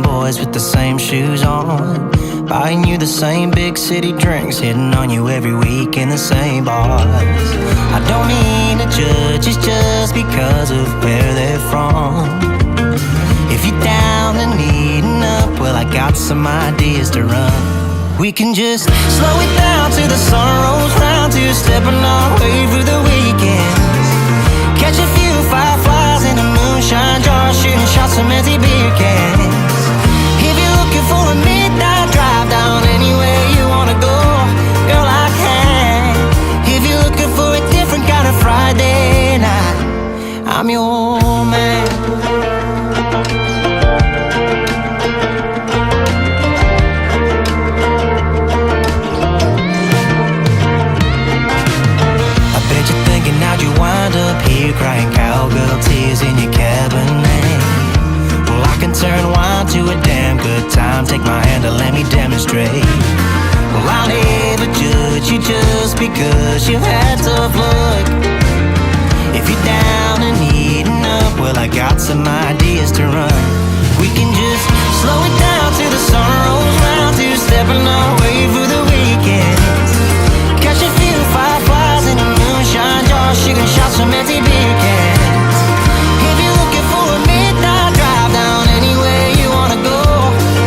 them boys with the same shoes on, buying you the same big city drinks, hitting on you every week in the same bars. I don't mean to judge, it's just because of where they're from. If you're down and needing up, well, I got some ideas to run. We can just slow it down till the sun rolls round, two-stepping our way through the weekends. Catch a few fireflies in the moonshine jar, shooting shots from empty beer cans. If you're looking for a midnight drive down anywhere you wanna go, girl, I can. If you're looking for a different kind of Friday night, I'm your man. How'd you wind up here crying cowgirl tears in your Cabernet? Well, I can turn wine to a damn good time. Take my hand and let me demonstrate. Well, I'll never judge you just because you've had tough luck. If you're down and needing up, well, I got some ideas to run. We can just slow it down till the sun rolls round, two-stepping our way through the weekends. Catch a few fireflies in the moonshine jar, shooting shots from empty beer cans. If you're looking for a midnight drive down anywhere you wanna go,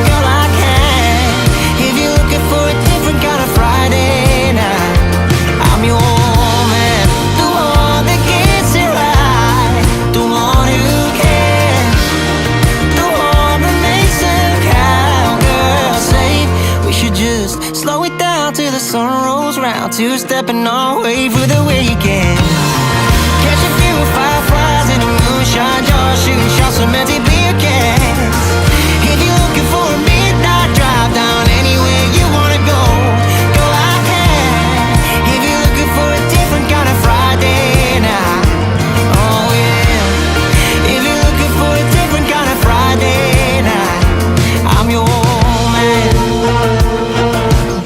girl, I can. If you're looking for a different kind of Friday night, I'm your man. The one that gets it right, the one who cares, the one that makes a cowgirl safe. We should just slow it down till the sun rolls round, two-stepping our way through the weekend. Catch a few fireflies in the moonshine jar, shooting shots from empty beer cans. If you're looking for a midnight drive down anywhere you wanna go, girl, I can. If you're looking for a different kind of Friday night, oh yeah. If you're looking for a different kind of Friday night, I'm your man.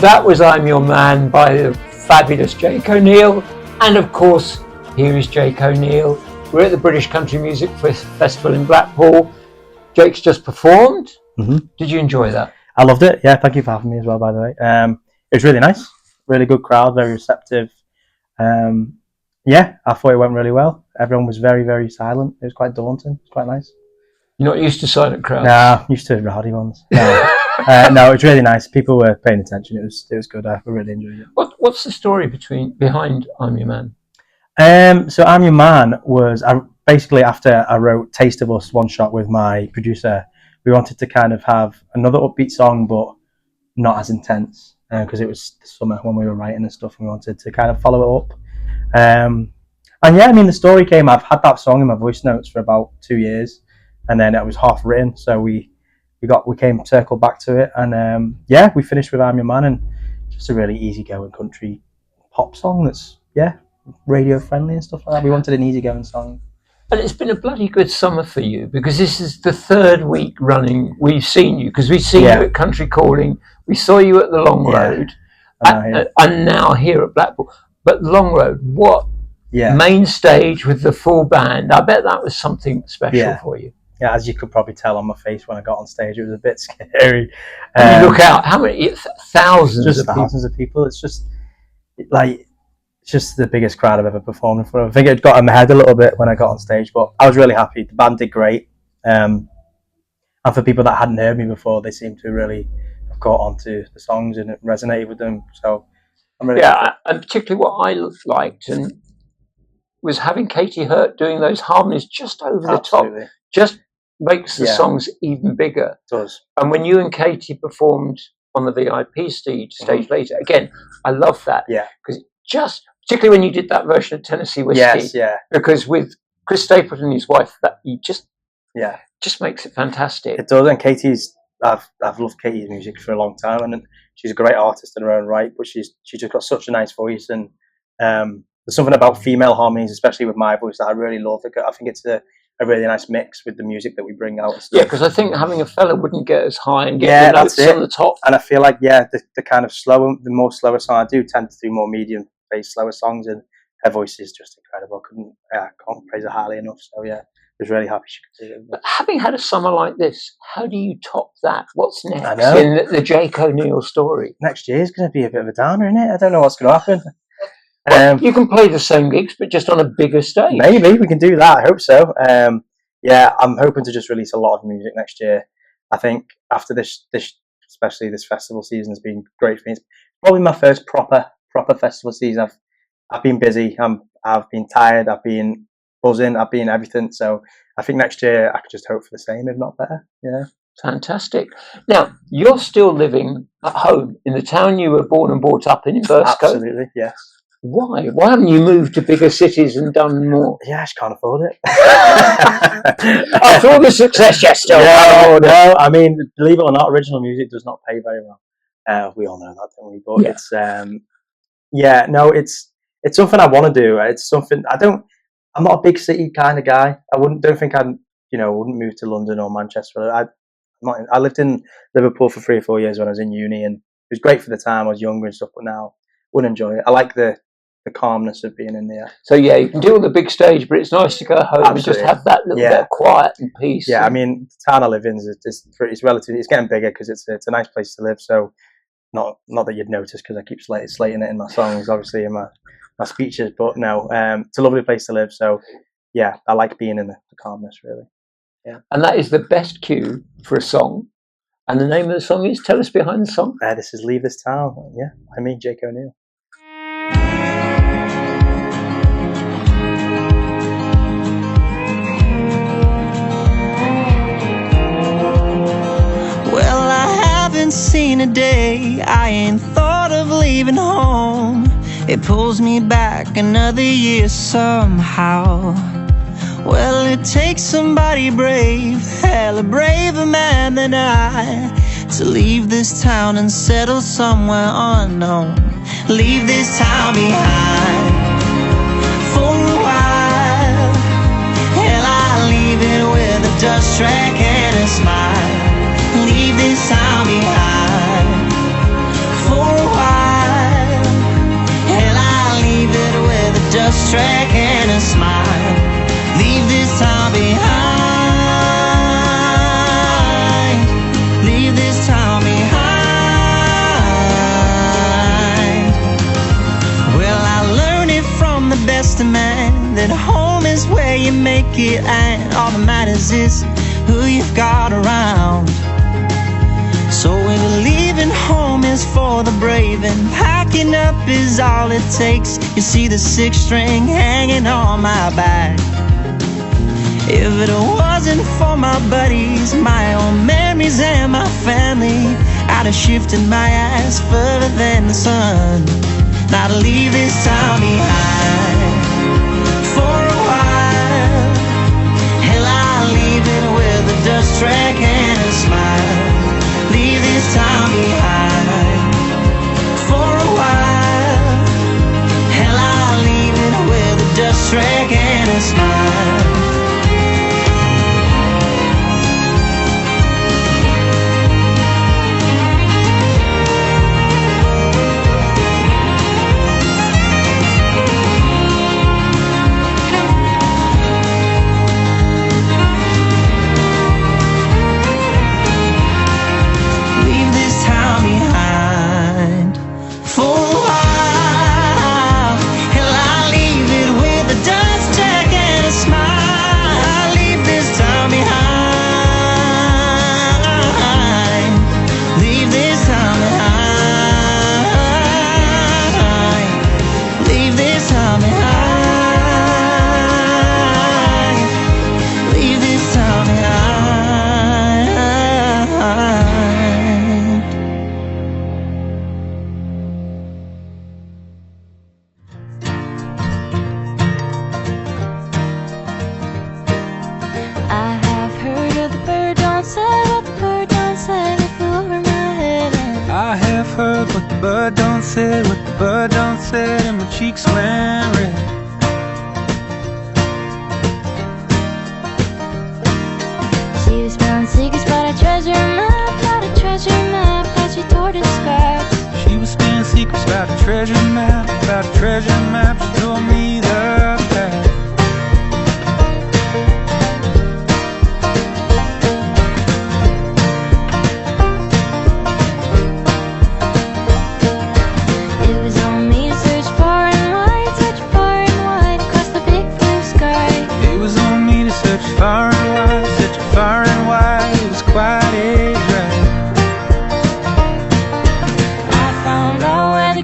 That was I'm Your Man by the fabulous Jake O'Neill. And of course, here is Jake O'Neill. We're at the British Country Music Festival in Blackpool. Jake's just performed. Mm-hmm. Did you enjoy that? I loved it. Yeah, thank you for having me as well, by the way. It was really nice. Really good crowd, very receptive. Yeah, I thought it went really well. Everyone was very, very silent. It was quite daunting. It was quite nice. You're not used to silent crowds? Nah, used to rowdy ones. No. No, it was really nice. People were paying attention. It was good. I really enjoyed it. What's the story behind I'm Your Man? So I'm Your Man was basically after I wrote Taste of Us one shot with my producer, we wanted to kind of have another upbeat song, but not as intense because it was the summer when we were writing and stuff. And we wanted to kind of follow it up. And yeah, I mean, the story came. I've had that song in my voice notes for about 2 years, and then it was half written. So we came circled back to it, and yeah, we finished with I'm Your Man, and just a really easygoing country pop song that's radio friendly and stuff like that. We wanted an easygoing song. And it's been a bloody good summer for you, because this is the third week running we've seen you, because we've seen you at Country Calling, we saw you at the Long Road, and now here at Blackpool. But Long Road, what main stage with the full band? I bet that was something special for you. Yeah, as you could probably tell on my face when I got on stage, it was a bit scary. And you look out, how many thousands of people. It's just like the biggest crowd I've ever performed in front of. I think it got in my head a little bit when I got on stage, but I was really happy. The band did great, and for people that hadn't heard me before, they seemed to really have caught on to the songs and it resonated with them. So I'm really happy. And particularly what I liked and was having Katie Hurt doing those harmonies just over the top. Just makes the songs even bigger. It does. And when you and Katie performed on the VIP stage later, again, I love that. Yeah. Because particularly when you did that version of Tennessee Whiskey. Yes, yeah. Because with Chris Stapleton and his wife, that you just makes it fantastic. It does. And I've loved Katie's music for a long time, and she's a great artist in her own right. But she's just got such a nice voice, and there's something about female harmonies, especially with my voice, that I really love. I think it's a really nice mix with the music that we bring out. Yeah, because I think having a fella wouldn't get as high and get the notes on the top. And I feel like, the kind of the more slower song, I do tend to do more medium-paced, slower songs, and her voice is just incredible. I can't praise her highly enough. So yeah, was really happy she could see it. But having had a summer like this, how do you top that? What's next I know. in the Jake O'Neill story? Next year's going to be a bit of a downer, isn't it? I don't know what's going to happen. Well, you can play the same gigs, but just on a bigger stage. Maybe we can do that. I hope so. Yeah, I'm hoping to just release a lot of music next year. I think after this, especially this festival season has been great for me. It's probably my first proper festival season. I've been busy. I've been tired. I've been buzzing. I've been everything. So I think next year I could just hope for the same, if not better. Yeah. Fantastic. Now, you're still living at home in the town you were born and brought up in Burscough. Absolutely, yes. Why? Why haven't you moved to bigger cities and done more? Yeah, I just can't afford it. After all the success, yes, still. No. I mean, believe it or not, original music does not pay very well. We all know that, don't we? But it's something I want to do. It's something I'm not a big city kind of guy. I wouldn't move to London or Manchester. I lived in Liverpool for 3 or 4 years when I was in uni, and it was great for the time. I was younger and stuff, but now wouldn't enjoy it. I like the calmness of being in there. So yeah, you can do on the big stage, but it's nice to go home and just have that little bit of quiet and peace. Yeah, I mean, the town I live in it's relatively, it's getting bigger because it's a nice place to live. So not that you'd notice because I keep slating it in my songs, obviously in my speeches, but no, it's a lovely place to live. So yeah, I like being in the calmness, really. Yeah. And that is the best cue for a song. And the name of the song is, tell us behind the song. This is Leave This Town. Yeah, I mean Jake O'Neill. Well, I haven't seen a day, I ain't thought of leaving home. It pulls me back another year somehow. Well, it takes somebody brave, hella braver man than I, to leave this town and settle somewhere unknown. Leave this town behind for a while. Hell, I'll leave it with a dust track and a smile. Leave this town behind for a while. Hell, I'll leave it with a dust track and a smile. Leave this town behind. Leave this town behind. Well, I learned it from the best of men, that home is where you make it, and all that matters is who you've got around. So if leaving home is for the brave and packing up is all it takes, you see the 6-string hanging on my back. If it wasn't for my buddies, my own memories and my family, I'd have shifted my ass further than the sun. Now to leave this town behind for a while. Hell, I'll leave it with a dust track and a smile. Leave this town behind for a while. Hell, I'll leave it with a dust track and a smile.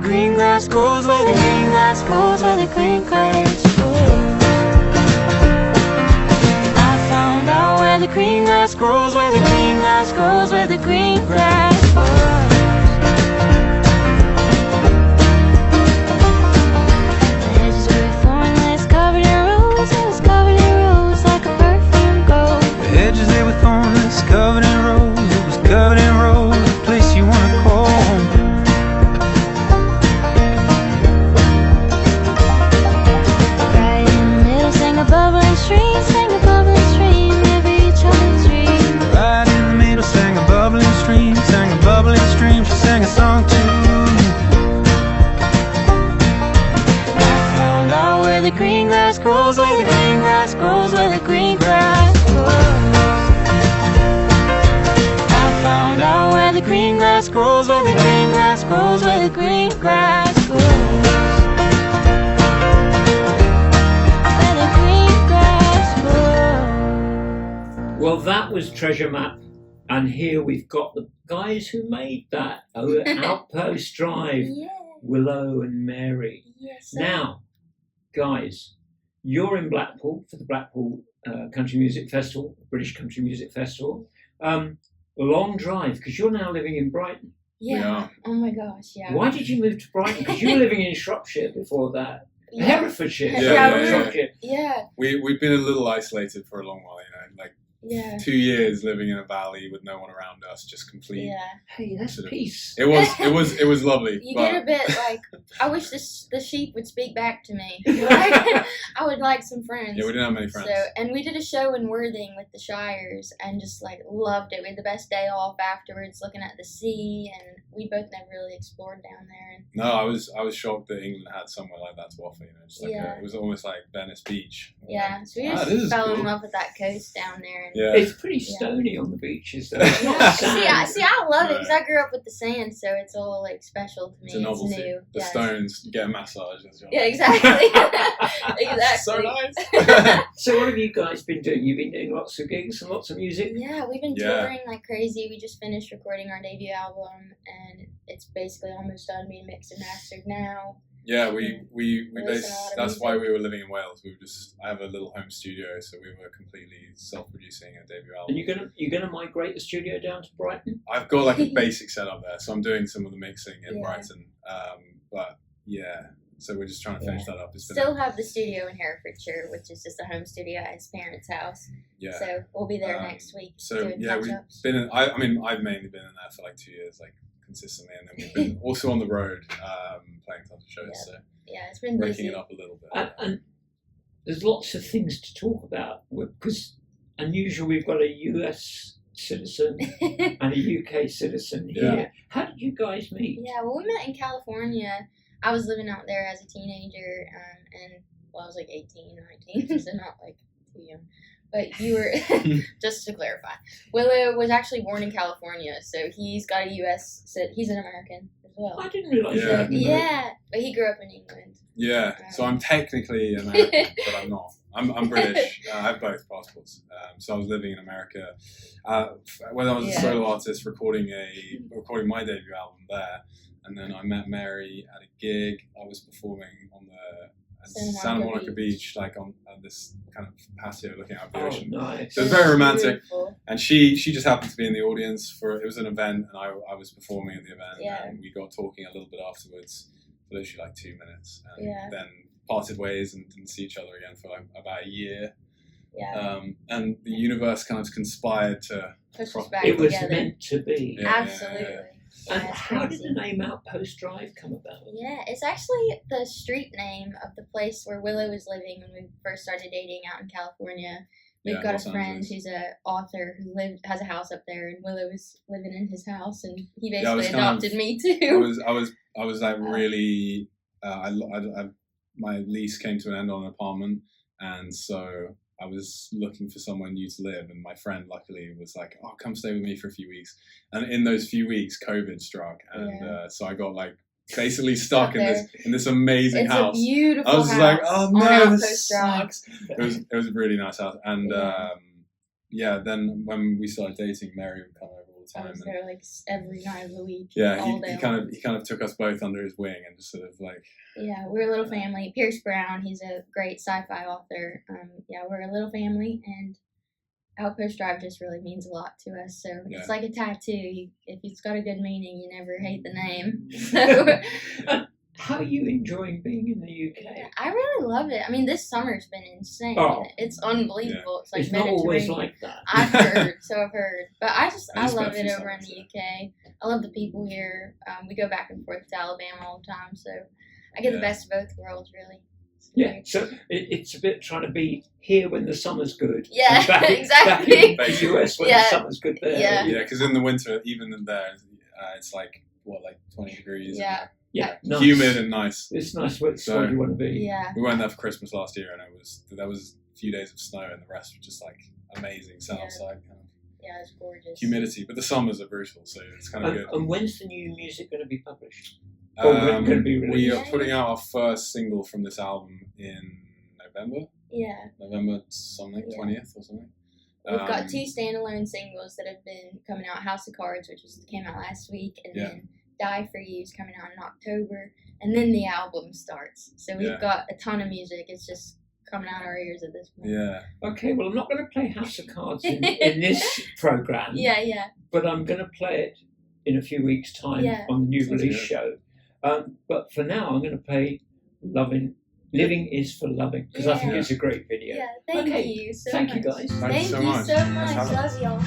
green grass grows, where the green grass grows, where the green grass grows. I found out where the green grass grows, where the green grass grows, where the green grass grows. The hedges were thornless, covered in rose, it was covered in rose like a perfume gold. The hedges, they were thornless, covered in rose. It was covered in rose, a place you wanna call home. Right in the middle sang a bubbling stream, sang a bubbling stream, every child's dream. Right in the middle sang a bubbling stream, sang a bubbling stream. She sang a song to me. I found out where the green grass grows, where the green grass grows, where the green grass grows. I found out where the green grass grows, where the green grass grows, where the green grass grows. Where the green grass grows. Well, that was Treasure Map, and here we've got the guys who made that. Outpost Drive, Yeah. Willow and Mary. Yes. Now, guys, you're in Blackpool for the Blackpool Country Music Festival, British Country Music Festival. Long drive, because you're now living in Brighton. Yeah. Oh my gosh. Yeah. Why did you move to Brighton? Because you were living in Shropshire before that. Yeah. Herefordshire. Yeah, sorry, we- Shropshire. Yeah. We've been a little isolated for a long while, like Yeah. 2 years living in a valley with no one around us, just complete. Yeah. Hey, that's Sort of- peace. It was lovely. You but get a bit like, I wish the sheep would speak back to me. Like, I would like some friends. yeah, we didn't have many friends. So, and we did a show in Worthing with the Shires and just like loved it. We had the best day off afterwards, looking at the sea, and we both never really explored down there. And No, I was shocked that England had somewhere like that to offer. Just like Yeah. it was almost like Venice Beach. yeah, so we Ah, just this is fell in cool. love with that coast down there. And Yeah. It's pretty stony on the beaches, though. It's not Yeah, sand. see, I love it because I grew up with the sand, so it's all like special to me. It's a novelty. new. The Yes. stones, you get a massage. As well. Yeah, exactly. Exactly. So nice. So what have you guys been doing? You've been doing lots of gigs and lots of music? Yeah, we've been Yeah. touring like crazy. We just finished recording our debut album, and it's basically almost done being mixed and mastered now. Yeah, we listen to a based. lot of That's music. why we were living in Wales. I have a little home studio, so we were completely self-producing a debut album. And you're gonna migrate the studio down to Brighton? I've got like a basic setup there, so I'm doing some of the mixing in Yeah. Brighton. But yeah, so we're just trying to finish that up. It's been Still have the studio in Herefordshire, which is just a home studio at his parents' house. yeah. So we'll be there next week So doing yeah, we've touch-ups. been in. I mean, I've mainly been in there for like 2 years, like consistently, and then we've been also on the road playing tons of shows, Yeah. so Yeah, it's been breaking busy. it up a little bit. And there's lots of things to talk about because unusual we've got a US citizen and a UK citizen here. Yeah. How did you guys meet? Yeah, well, we met in California. I was living out there as a teenager, and well, I was like 18, 19, so not like too young. But you were, just to clarify, Willow was actually born in California, so he's got a U.S. He's an American as well. I didn't realise Yeah. that. Yeah, but he grew up in England. Yeah, so I'm technically American, but I'm not. I'm British. I have both passports. So I was living in America when I was a Yeah. solo artist, recording my debut album there, and then I met Mary at a gig. I was performing on the Santa Monica Beach, like on this kind of patio looking out the Oh, ocean. nice. So it was very romantic. Beautiful. And she just happened to be in the audience it was an event, and I was performing at the event, Yeah. and we got talking a little bit afterwards, for literally like 2 minutes, and Yeah. then parted ways and didn't see each other again for like about a year. Yeah, And the universe kind of conspired to. push us back It was together. meant to be. Yeah. Absolutely. And Yeah, it's how did crazy. the name Outpost Drive come about? Yeah, it's actually the street name of the place where Willow was living when we first started dating out in California. We've Yeah, got Los a friend Angeles. who's an author who has a house up there, and Willow was living in his house, and he Yeah, I was basically kind of- adopted me too. I was like really. My lease came to an end on an apartment, and so I was looking for somewhere new to live, and my friend luckily was like, "Oh, come stay with me for a few weeks." And in those few weeks, COVID struck, and so I got like basically stuck in this amazing It's house. a beautiful I was just house like, "Oh on no, Outpost this Drive. sucks." It was a really nice house, and Yeah. then when we started dating, Mary would come over all all the I time. was And there like every night of the week. yeah, all day he kind of took us both under his wing and just sort of like. Yeah, we're a little family. Pierce Brown, he's a great sci-fi author. Yeah, we're a little family, and Outpost Drive just really means a lot to us. So it's like a tattoo. If it's got a good meaning, you never hate the name. So, how are you enjoying being in the UK? I really loved it. I mean, this summer's been insane. Oh. It's unbelievable. It's like It's not always Mediterranean. like that. I've heard, but I It's love been a it few over in summers, the UK. I love the people here. We go back and forth to Alabama all the time, so I get the best of both worlds, really. Yeah, so it's a bit trying to be here when the summer's good. Yeah, and back exactly. Back in the US when the summer's good there. Yeah. Yeah, because in the winter, even in there, it's like 20 degrees. Yeah. Yeah, and nice. humid and nice. It's nice where So- you want to be. Yeah. We went there for Christmas last year, and there was a few days of snow, and the rest was just like amazing south side kind of Yeah, it's gorgeous. humidity. But the summers are brutal, so it's kind of good. And when's the new music going to be published? When can it be We released? are putting out our first single from this album in November Yeah. something, Yeah. 20th or something. We've got 2 standalone singles that have been coming out. House of Cards, which came out last week, and then Die For You is coming out in October, and then the album starts. So we've got a ton of music. It's just coming out our ears at this point. Yeah. Okay, well, I'm not going to play House of Cards in this program. Yeah. But I'm going to play it in a few weeks' time on the new Sounds release good. show. But for now, I'm going to play Living is for Loving, because I think it's a great video. Yeah, thank Okay, you so thank much. you guys. Thank Thank you so you much. so Thanks much. for having us. Love y'all.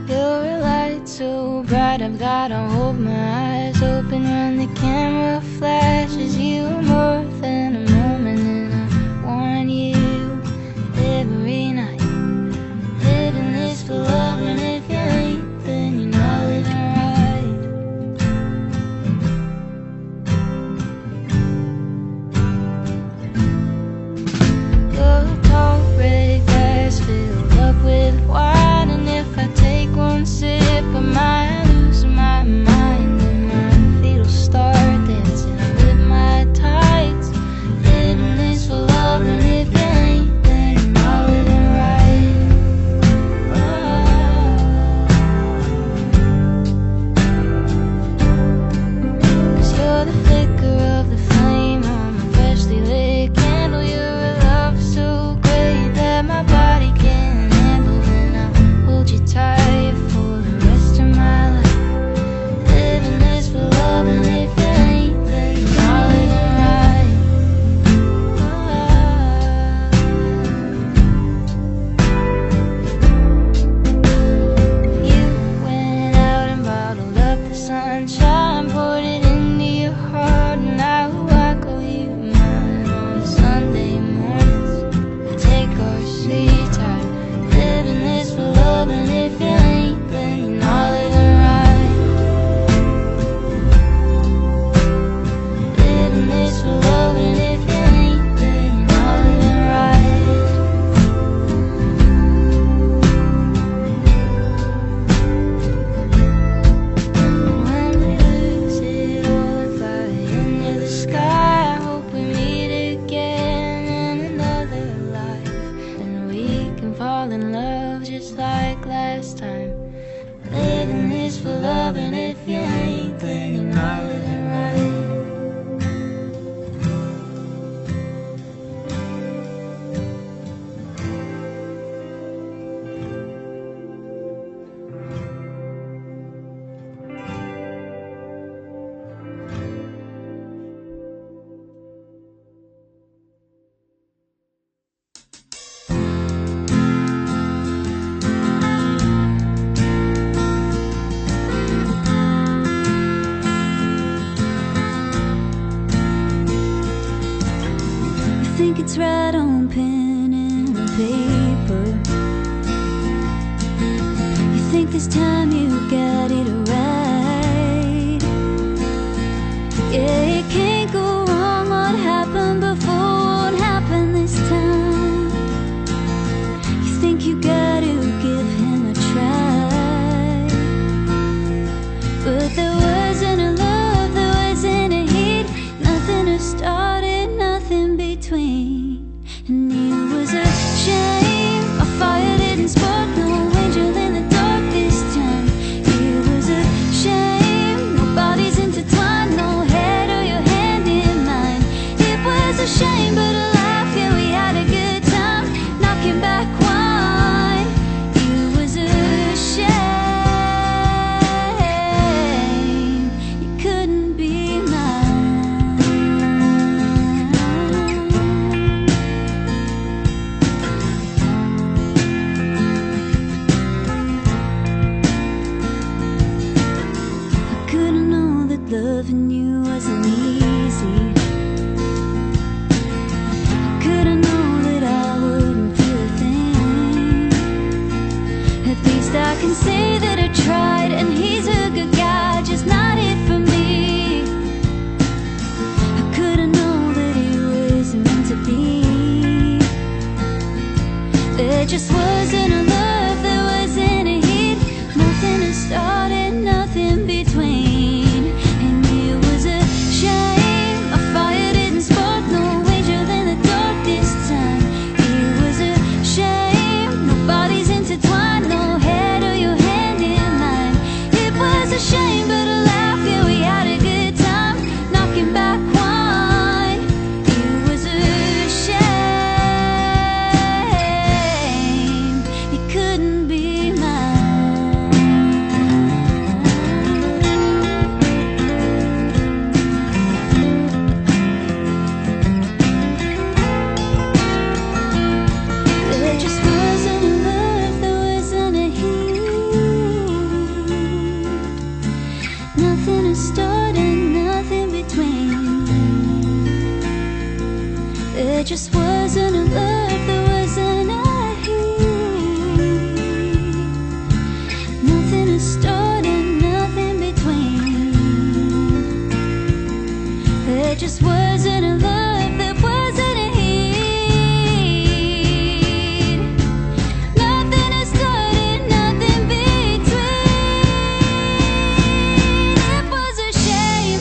You're a light so bright I've gotta hold my eyes open when the camera flashes. You are more than a moment, and I want you every night. Living this for love, and if you ain't, then you're not living right. Your tall red glass filled up with wine, and if I take one sip, I might lose my mind, and my feet will start dancing with my tights. Living this for love, and if you ain't, then you're not living right. Cause you're the flicker of the flame on my freshly lit candle. You're a love so great that my body can't handle, and I'll hold you tight for the rest of my life. Living this for love, and if you ain't, then you're not living right. You went out and bottled up the sunshine, poured it into your heart, and now I call you mine. On Sunday mornings, we take our sweet time. Living this for love, and if you ain't, then you're not living right. Living this for love, and if you ain't, then you're not living right. When we lose it all and fly into the sky, I hope we meet again in another life, and we can fall in love just like last time. Living this for love, and if you ain't, then you're not living right. You think it's right on pen and paper. You think this time you got it right. Yeah, it can't go wrong. What happened before won't happen this time. You think you gotta give him a try, but there wasn't a love, there wasn't a heat, nothing to start it, nothing between, and it was a shame. There just wasn't a love, there wasn't a heat, nothing to start and nothing between. And it was a shame, a fire didn't spark, no angel in the dark this time. It was a shame, nobody's intertwined, no head or your hand in mine. It was a shame, but a laugh, yeah, we had a good time, knocking back wine. It was a shame, you couldn't be mine. There just wasn't a love, there wasn't a heat, nothing to start and nothing between. There just wasn't a love, there wasn't a heat, nothing to start and nothing between. There just wasn't a love, there wasn't a heat, nothing to start and nothing between. It was a shame,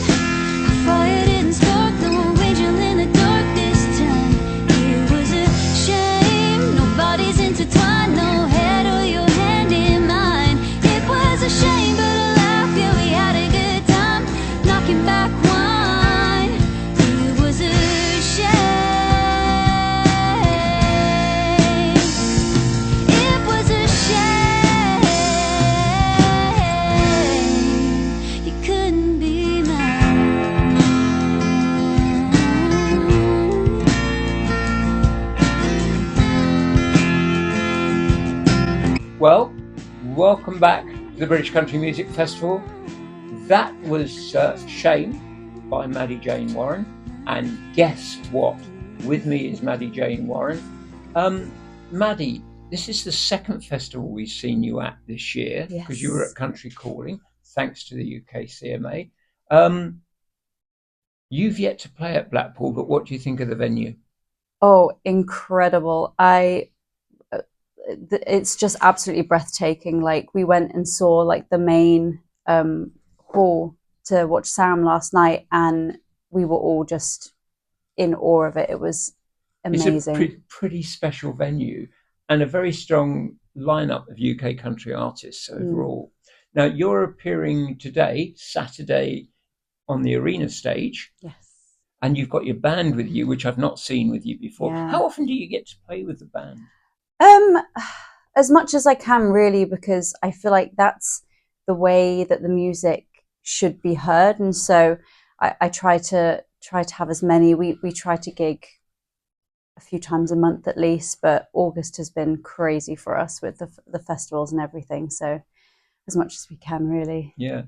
a fire didn't spark, no angel in the dark this time. It was a shame, nobody's intertwined, no head or your hand in mine. It was a shame, but a laugh, yeah, we had a good time, knocking back wine. It was a shame, it was a shame, you couldn't be mine. Well, welcome back to the British Country Music Festival. That was Shame by Maddie Jane Warren. And guess what? With me is Maddie Jane Warren. Maddie, this is the second festival we've seen you at this year, because you were at Country Calling, thanks to the UK CMA. You've yet to play at Blackpool, but what do you think of the venue? Oh, incredible. It's just absolutely breathtaking. Like, we went and saw like the main hall to watch Sam last night, and we were all just in awe of it. It was amazing. It's a pretty special venue and a very strong lineup of UK country artists overall. Now, you're appearing today, Saturday, on the arena stage. Yes. And you've got your band with you, which I've not seen with you before. Yeah. How often do you get to play with the band? As much as I can, really, because I feel like that's the way that the music should be heard, and so I try to have as many. We try to gig a few times a month at least, but August has been crazy for us with the festivals and everything. So as much as we can, really. Yeah.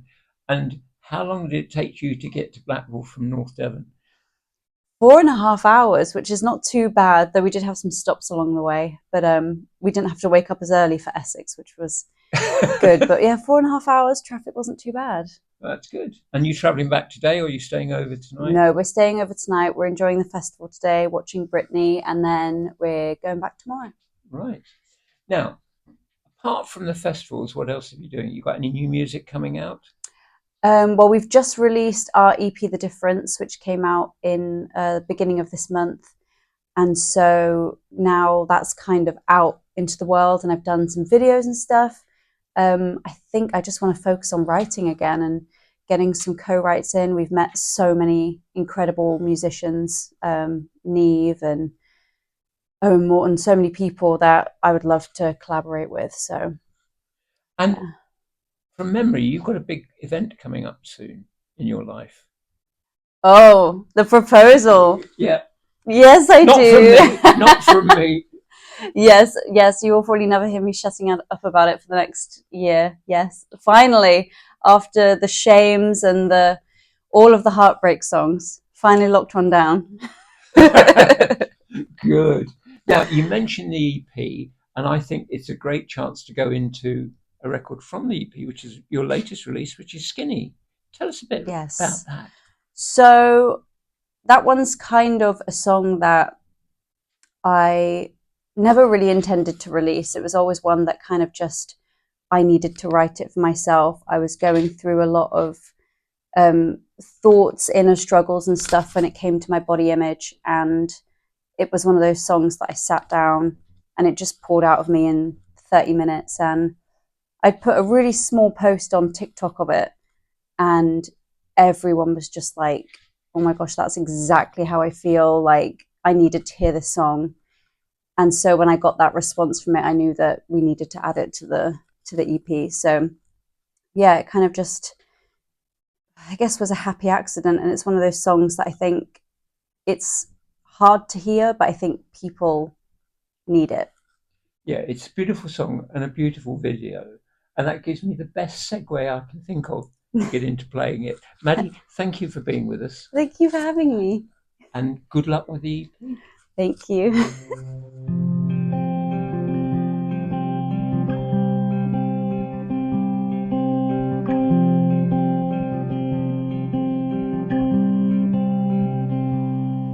And how long did it take you to get to Blackpool from North Devon? 4.5 hours, which is not too bad, though we did have some stops along the way. But we didn't have to wake up as early for Essex, which was good. But yeah, 4.5 hours, traffic wasn't too bad. That's good. And you travelling back today, or are you staying over tonight? No, we're staying over tonight. We're enjoying the festival today, watching Britney, and then we're going back tomorrow. Right. Now, apart from the festivals, what else are you doing? You got any new music coming out? Well, we've just released our EP, The Difference, which came out in the beginning of this month. And so now that's kind of out into the world, and I've done some videos and stuff. I think I just want to focus on writing again and getting some co-writes in. We've met so many incredible musicians, Neve and Owen Morton, so many people that I would love to collaborate with. So, and from memory, you've got a big event coming up soon in your life. Oh, the proposal. Yeah. Yes, I do. From me. Not from me. Yes. You will probably never hear me shutting up about it for the next year. Yes. Finally, after the shames and all of the heartbreak songs, finally locked one down. Good. Now, you mentioned the EP, and I think it's a great chance to go into a record from the EP, which is your latest release, which is Skinny. Tell us a bit about that. So that one's kind of a song that I never really intended to release. It was always one that kind of just, I needed to write it for myself. I was going through a lot of thoughts, inner struggles and stuff when it came to my body image, and it was one of those songs that I sat down and it just poured out of me in 30 minutes. And I'd put a really small post on TikTok of it, and everyone was just like, oh my gosh, that's exactly how I feel. Like, I needed to hear this song. And so when I got that response from it, I knew that we needed to add it to the EP. So yeah, it kind of just, I guess, was a happy accident. And it's one of those songs that I think it's hard to hear, but I think people need it. Yeah, it's a beautiful song and a beautiful video. And that gives me the best segue I can think of to get into playing it. Maddie, thank you for being with us. Thank you for having me. And good luck with the EP. Thank you.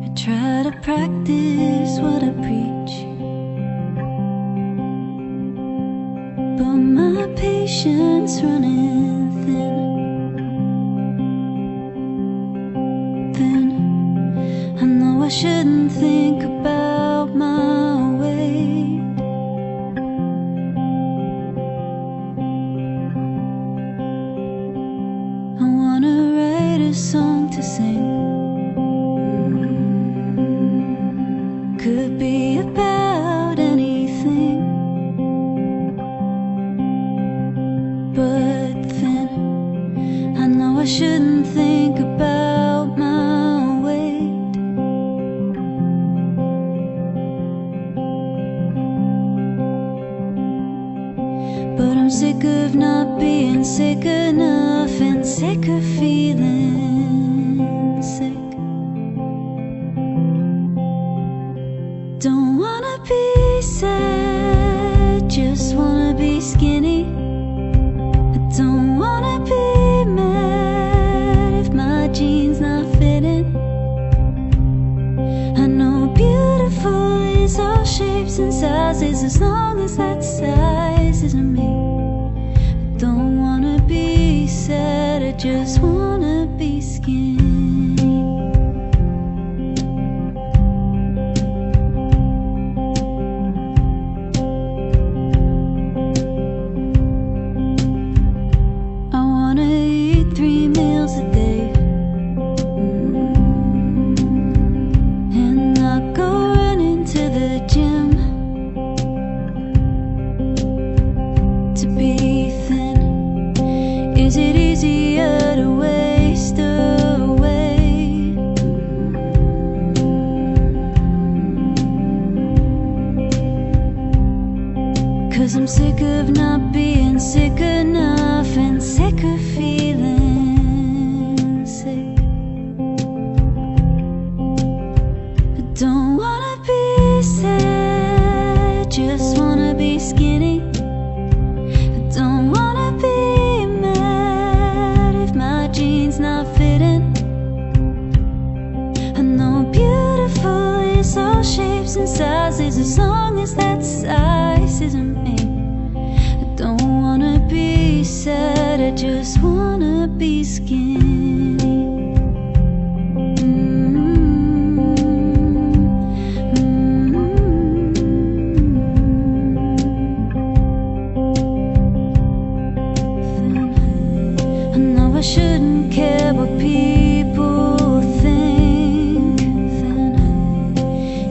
I try to practice what I preach, but my patience running thin. I know I shouldn't think about my weight. I wanna write a song to sing. Could be about anything, but then I know I shouldn't think about my weight. But I'm sick of not being sick enough, and sick of feeling sick. Don't wanna be sad, just wanna be skinny. I don't wanna be mad if my jeans not fitting. I know beautiful is all shapes and sizes, as long as that size isn't me. I don't wanna be sad, I just wanna be skinny. Is it easier to waste away? 'Cause I'm sick of not being sick enough, and sick of feeling sick. I don't wanna be sad, just wanna be skinny. I don't wanna be jeans not fitting. I know beautiful is all shapes and sizes, as long as that size isn't me. I don't wanna be sad, I just wanna be skinny. I shouldn't care what people think.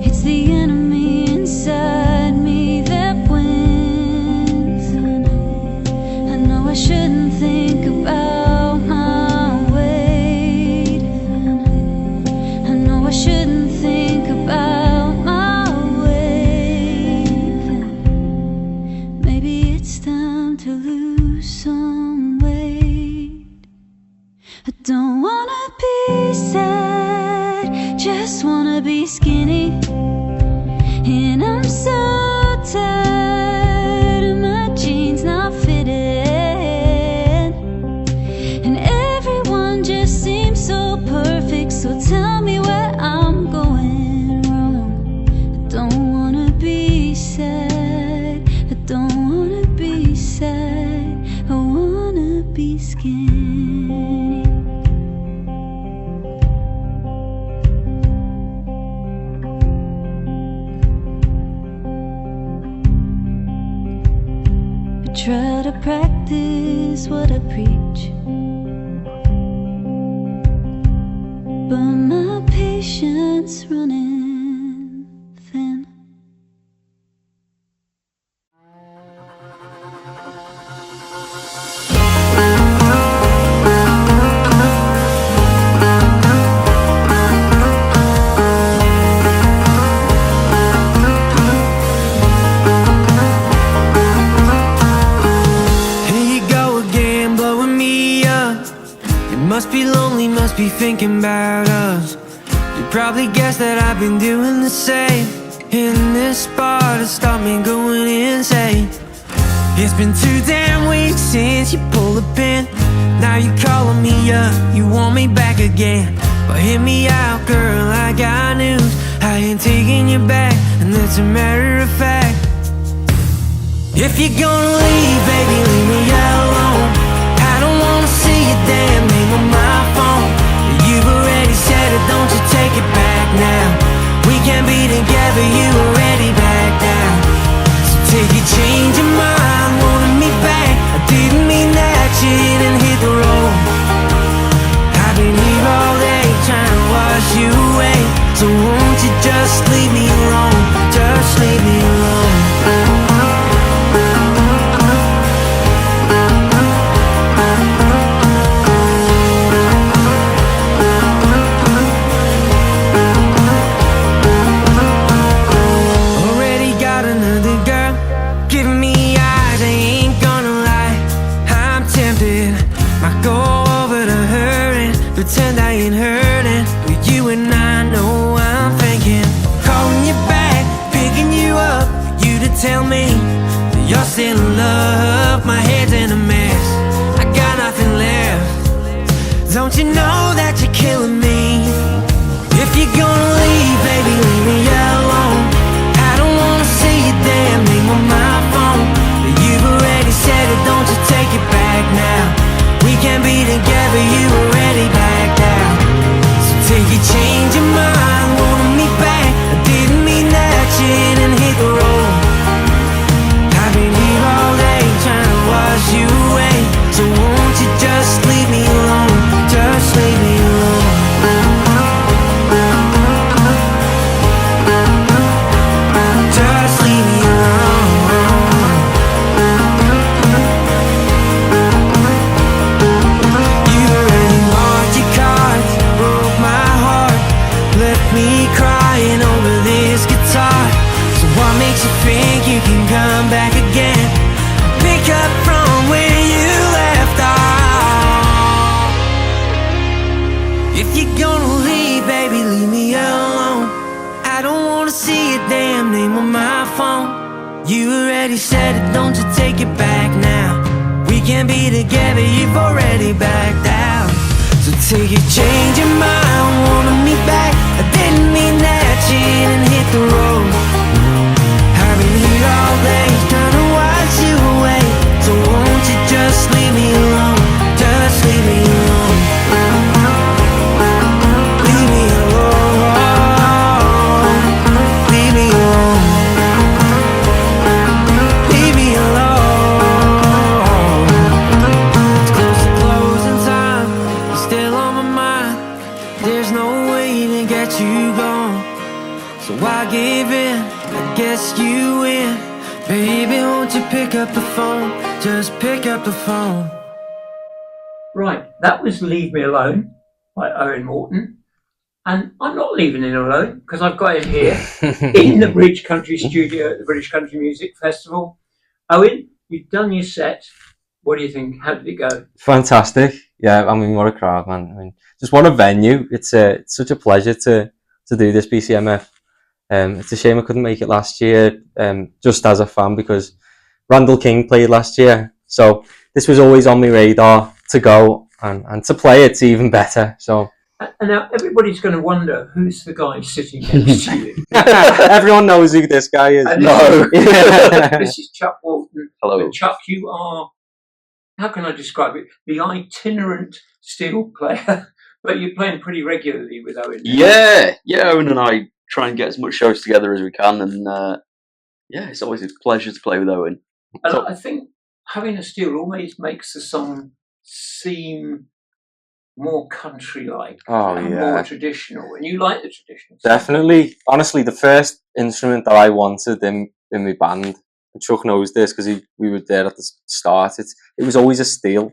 It's the enemy inside me that wins. I know I shouldn't think about my weight. I know I shouldn't think about my weight. Maybe it's time to lose some weight. I don't wanna be sad, just wanna be skinny. And I'm so tired of my jeans not fitting. And everyone just seems so perfect, so tell me where I'm going wrong. I don't wanna be sad. Don't wanna be sad, I wanna be skinny. I try to practice what I preach, but my patience running thin. Must be lonely, must be thinking about us. You probably guess that I've been doing the same. In this spot to stop me going insane. It's been 2 damn weeks since you pulled a pin. Now you calling me up, you want me back again. But hear me out, girl, I got news. I ain't taking you back, and that's a matter of fact. If you're gonna leave, baby, leave me alone. I don't wanna see your damn name on my phone. You've already said it, don't you take it back now. We can't be together, you already backed down. So take your change of mind, wanting me back. I didn't mean that, you didn't hit the road. I've been here all day trying to wash you away. So won't you just leave me alone, just leave me alone. Pretend I ain't hurting, but you and I know I'm thinking. Calling you back, picking you up, you to tell me that you're still in love. My head's in a mess, I got nothing left. Don't you know that you're killing me? If you're gonna leave, baby, leave me alone. I don't wanna see your damn name on my phone. But you've already said it, don't you take it back now. We can't be together, you already backed out. So take your change of mind, wanting me back. I didn't mean that, you didn't hit the road. I've been here all day trying to wash you away. So won't you just leave me alone, just leave me alone. Just leave me alone. Me crying over this guitar. So what makes you think you can come back again? Pick up from where you left off. If you're gonna leave, baby, leave me alone. I don't wanna see your damn name on my phone. You already said it, don't you take it back now. We can't be together, you've already backed out. So take your change of mind, wanting me back. I didn't mean that, you didn't hit the road. I've been here all day trying to wash you away. So won't you just leave me alone, just leave me alone. Leave me alone, leave me alone. Leave me alone. It's close to closing time, you're still on my mind. There's no way to get you gone, so I give in, I guess you win. Baby, won't you pick up the phone, just pick up the phone. Right, that was Leave Me Alone by Owen Morton. And I'm not leaving him alone, because I've got him here in the British Country studio at the British Country Music Festival. Owen, you've done your set. What do you think? How did it go? Fantastic. Yeah, I mean, what a crowd, man. I mean, just what a venue. It's such a pleasure to do this BCMF. It's a shame I couldn't make it last year, just as a fan, because Randall King played last year. So this was always on my radar to go, and to play it's even better. So And now everybody's going to wonder who's the guy sitting next to you. Everyone knows who this guy is. And No. this is Chuck Walton. Hello. But Chuck, you are, how can I describe it? The itinerant steel player, but you're playing pretty regularly with Owen. Yeah, Owen and I try and get as much shows together as we can, and it's always a pleasure to play with Owen. And I think having a steel always makes the song seem more country-like, more traditional, and you like the traditional stuff. Definitely. Honestly, the first instrument that I wanted in my band, and Chuck knows this because we were there at the start, it was always a steel.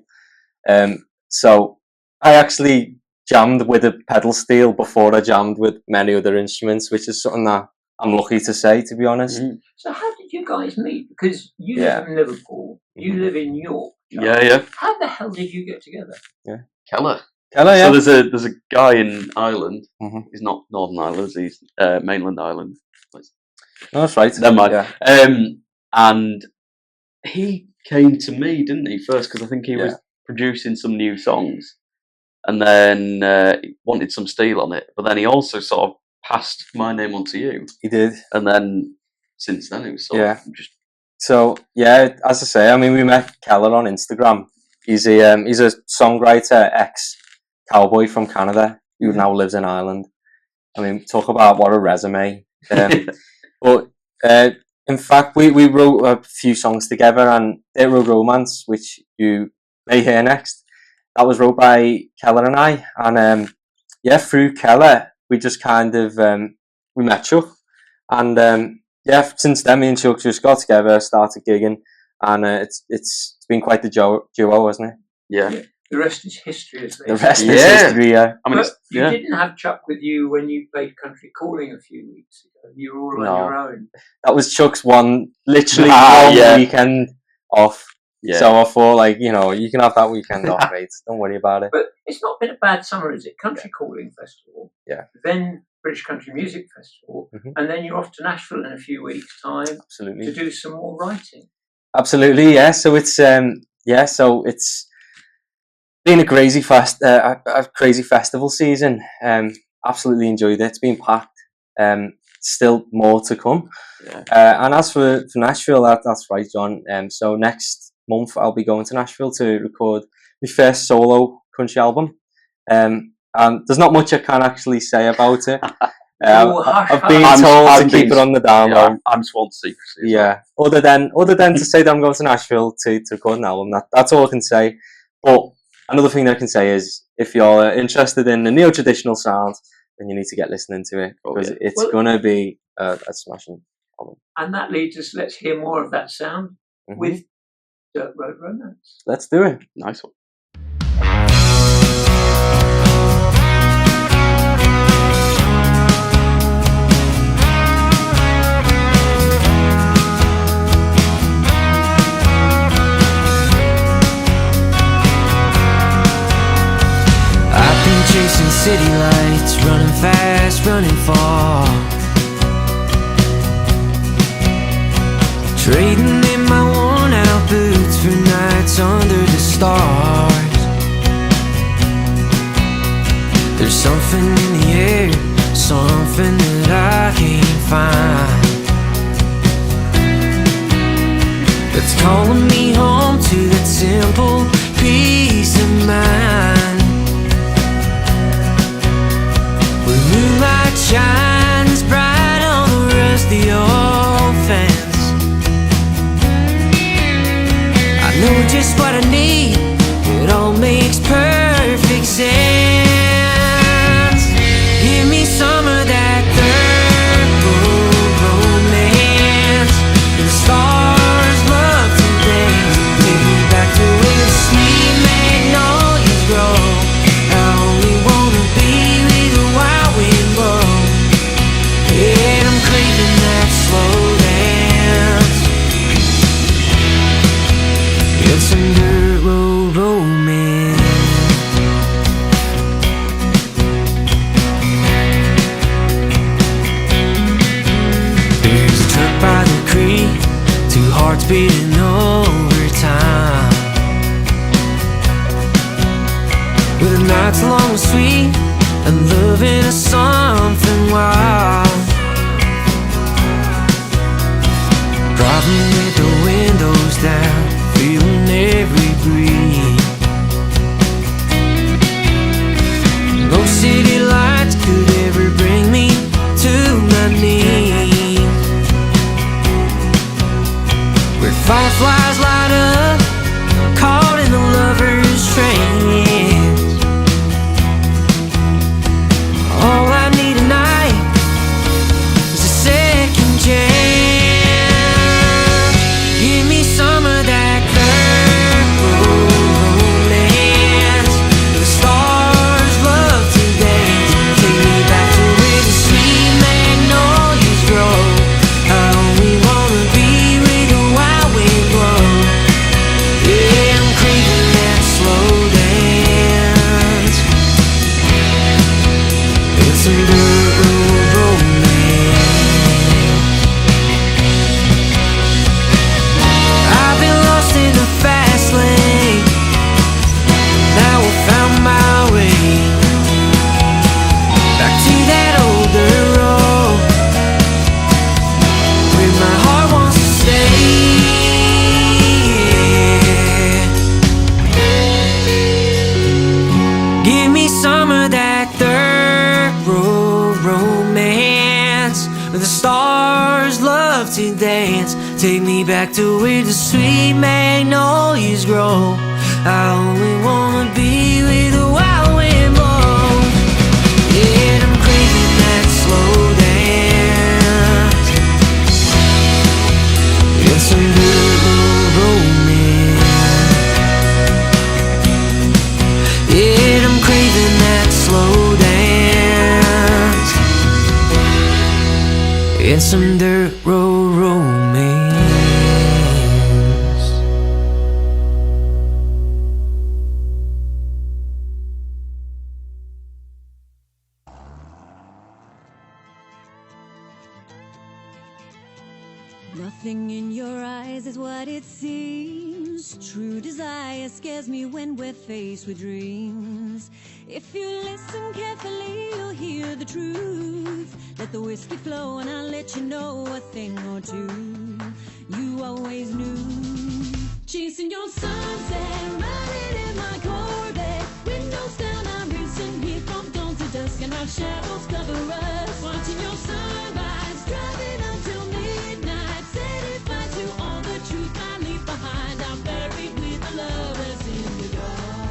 So I actually jammed with a pedal steel before I jammed with many other instruments, which is something that I'm lucky to say, to be honest. Mm-hmm. So how did you guys meet? Because you live in Liverpool, you live in York. Yeah. How the hell did you get together? Yeah. Keller, yeah. So there's a guy in Ireland. Mm-hmm. He's not Northern Ireland. He's mainland Ireland. No, that's right. Never mind. Yeah. And he came to me, didn't he, first? Because I think he was producing some new songs, and then he wanted some steel on it. But then he also sort of passed my name on to you. He did. And then since then it was sort of just. So as I say, I mean, we met Keller on Instagram. He's a songwriter, ex-cowboy from Canada who now lives in Ireland. I mean, talk about what a resume. But in fact, we wrote a few songs together, and Dirt Road Romance, which you may hear next, that was wrote by Keller and I. And through Keller, we just kind of we met Chuck, and since then, me and Chuck just got together, started gigging, and it's been quite the duo, hasn't it? Yeah. The rest is history, as they say. The rest is history, yeah. I mean, you didn't have Chuck with you when you played Country Calling a few weeks ago. You were all on your own. That was Chuck's one weekend off. Yeah. So I thought, you can have that weekend off, mate. Don't worry about it. But it's not been a bad summer, is it? Country Calling Festival. Yeah. Then British Country Music Festival. Mm-hmm. And then you're off to Nashville in a few weeks' time. Absolutely. To do some more writing. Absolutely, yeah. So it's it's been a crazy festival season. Absolutely enjoyed it. It's been packed. Still more to come. Yeah. And as for Nashville, that's right, John. So next month I'll be going to Nashville to record my first solo country album. And there's not much I can actually say about it. I've been told to keep it on the down low. Yeah, I'm sworn to secrecy. Yeah. Well. Other than to say that I'm going to Nashville to record an album, that's all I can say. But another thing that I can say is, if you're interested in the neo-traditional sound, then you need to get listening to it, because it's going to be a smashing album. And that leads us, let's hear more of that sound with Dirt Road Romance. Let's do it. Nice one. Chasing city lights, running fast, running far, trading in my worn out boots for nights under the stars. There's something in the air, something that I can't find, that's calling me home to that simple peace of mind. Moonlight shines bright on the rusty old fence. I know just what I need, it all makes perfect sense. Give me some of that Dirt Road Romance. The stars love to dance. Take me back to where the sweet magnolias grow. I only wanna be with the wild wind blow. Yeah, I'm craving that slow dance. It's some dirt road romance. There's a truck by the creek, two hearts beating overtime, with the nights long and sweet, and loving is something wild. Driving with the windows down, feeling every breeze. No city lights could ever bring me to my knees. Where fireflies light up, caught in the lover's trance. All I need tonight is a second chance. Give me some of that curve romance. The stars love to dance. Take me back to where the sweet magnolias grow. I only wanna be where the wild wind blows. Yeah, I'm craving that slow dance. It's a dirt road romance. I've been lost in the fast lane. Now I found my way back to that old dirt road where my heart wants to stay. Give me some of that third road romance, where the stars love to dance. Take me back to where the sweet magnolias grow. I only wanna be where the wild wind blows. Yeah, I'm craving that slow dance. It's some good romance. Yeah, I'm craving that slow dance. It's some dirt road romance. Nothing in your eyes is what it seems. True desire scares me when we're faced with dreams. If you listen carefully, you'll hear the truth. Let the whiskey flow and I'll let you know a thing or two you always knew. Chasing your sunset, riding in my Corvette. Windows down, I'm racing here from dawn to dusk, and our shadows cover us. Watching your sunrise, driving until midnight. Said if I do all the truth I leave behind, I'm buried with the lovers in the dark.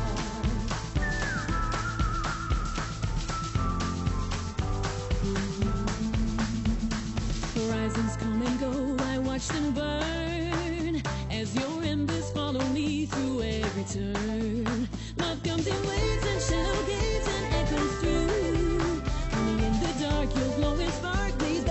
Horizons come and go, I watch them burn as your embers follow me through every turn. Love comes in waves and shadow gates and echoes through. Only in the dark your glowing spark leads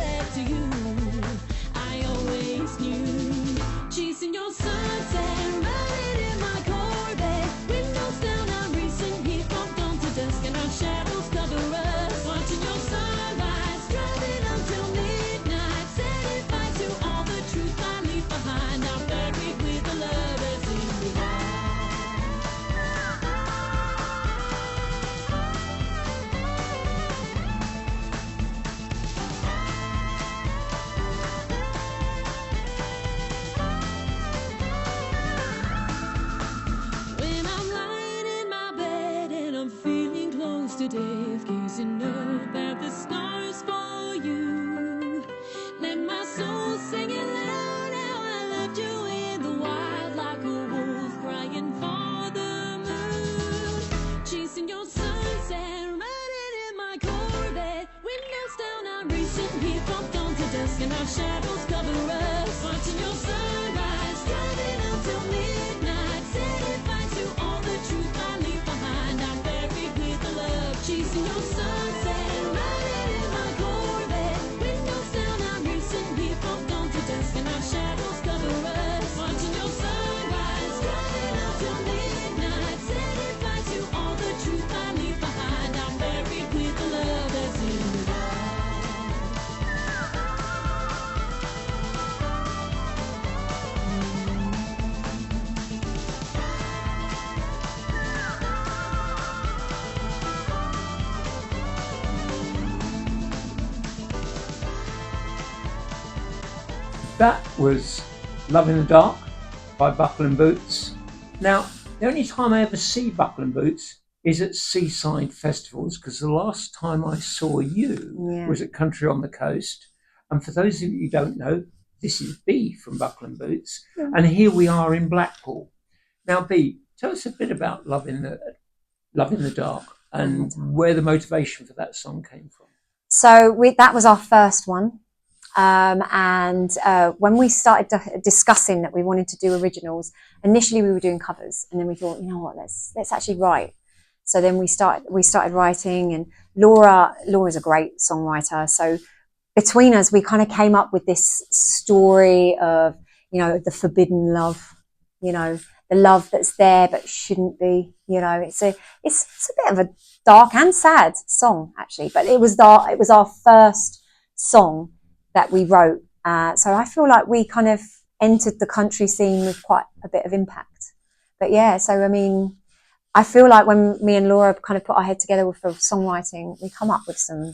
That was Love in the Dark by Buckle and Boots. Now, the only time I ever see Buckle and Boots is at seaside festivals, because the last time I saw you was at Country on the Coast. And for those of you who don't know, this is B from Buckle and Boots. And here we are in Blackpool. Now, B, tell us a bit about Love in the Dark and where the motivation for that song came from. So that was our first one. When we started discussing that we wanted to do originals, initially we were doing covers, and then we thought, you know what, let's actually write. So then we started writing, and Laura's a great songwriter. So between us, we kind of came up with this story of, you know, the forbidden love, you know, the love that's there but shouldn't be. You know, it's a bit of a dark and sad song actually, but it was our first song that we wrote. So I feel like we kind of entered the country scene with quite a bit of impact. But yeah, so I mean, I feel like when me and Laura kind of put our head together with songwriting, we've come up with some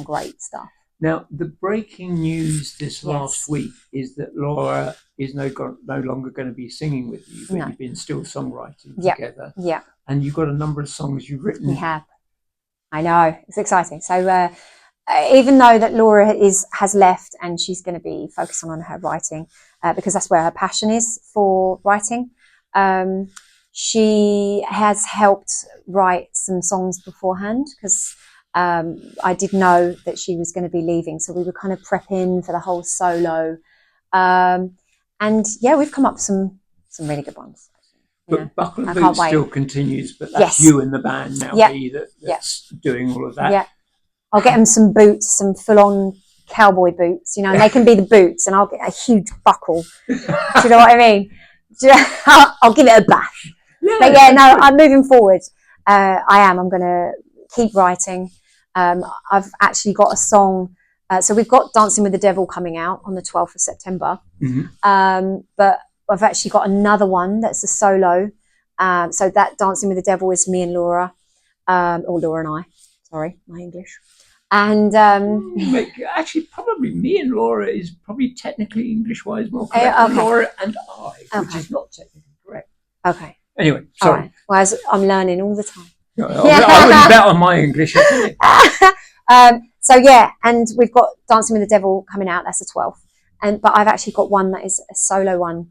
great stuff. Now, the breaking news this last week is that Laura is no longer going to be singing with you, but you've been still songwriting together. Yeah. And you've got a number of songs you've written. We have. I know. It's exciting. So even though that Laura has left and she's going to be focusing on her writing, because that's where her passion is for writing, she has helped write some songs beforehand, because I did know that she was going to be leaving, so we were kind of prepping for the whole solo, and yeah, we've come up with some really good ones. But Buckle and Boots still continues, but that's you and the band now, that's doing all of that. Yeah, I'll get them some boots, some full-on cowboy boots, you know, and they can be the boots, and I'll get a huge buckle. Do you know what I mean? I'll give it a bash. Yeah, but yeah, no, I'm moving forward. I'm going to keep writing. I've actually got a song. So we've got Dancing with the Devil coming out on the 12th of September. But I've actually got another one that's a solo. So that Dancing with the Devil is me and Laura, or Laura and I. Sorry, my English. And actually, probably me and Laura is probably technically English-wise more correct than Laura and I, which is not technically correct. Okay. Anyway, sorry. Right. Well, I'm learning all the time. No, I wouldn't bet on my English. So yeah, and we've got Dancing with the Devil coming out. That's the 12th, but I've actually got one that is a solo one,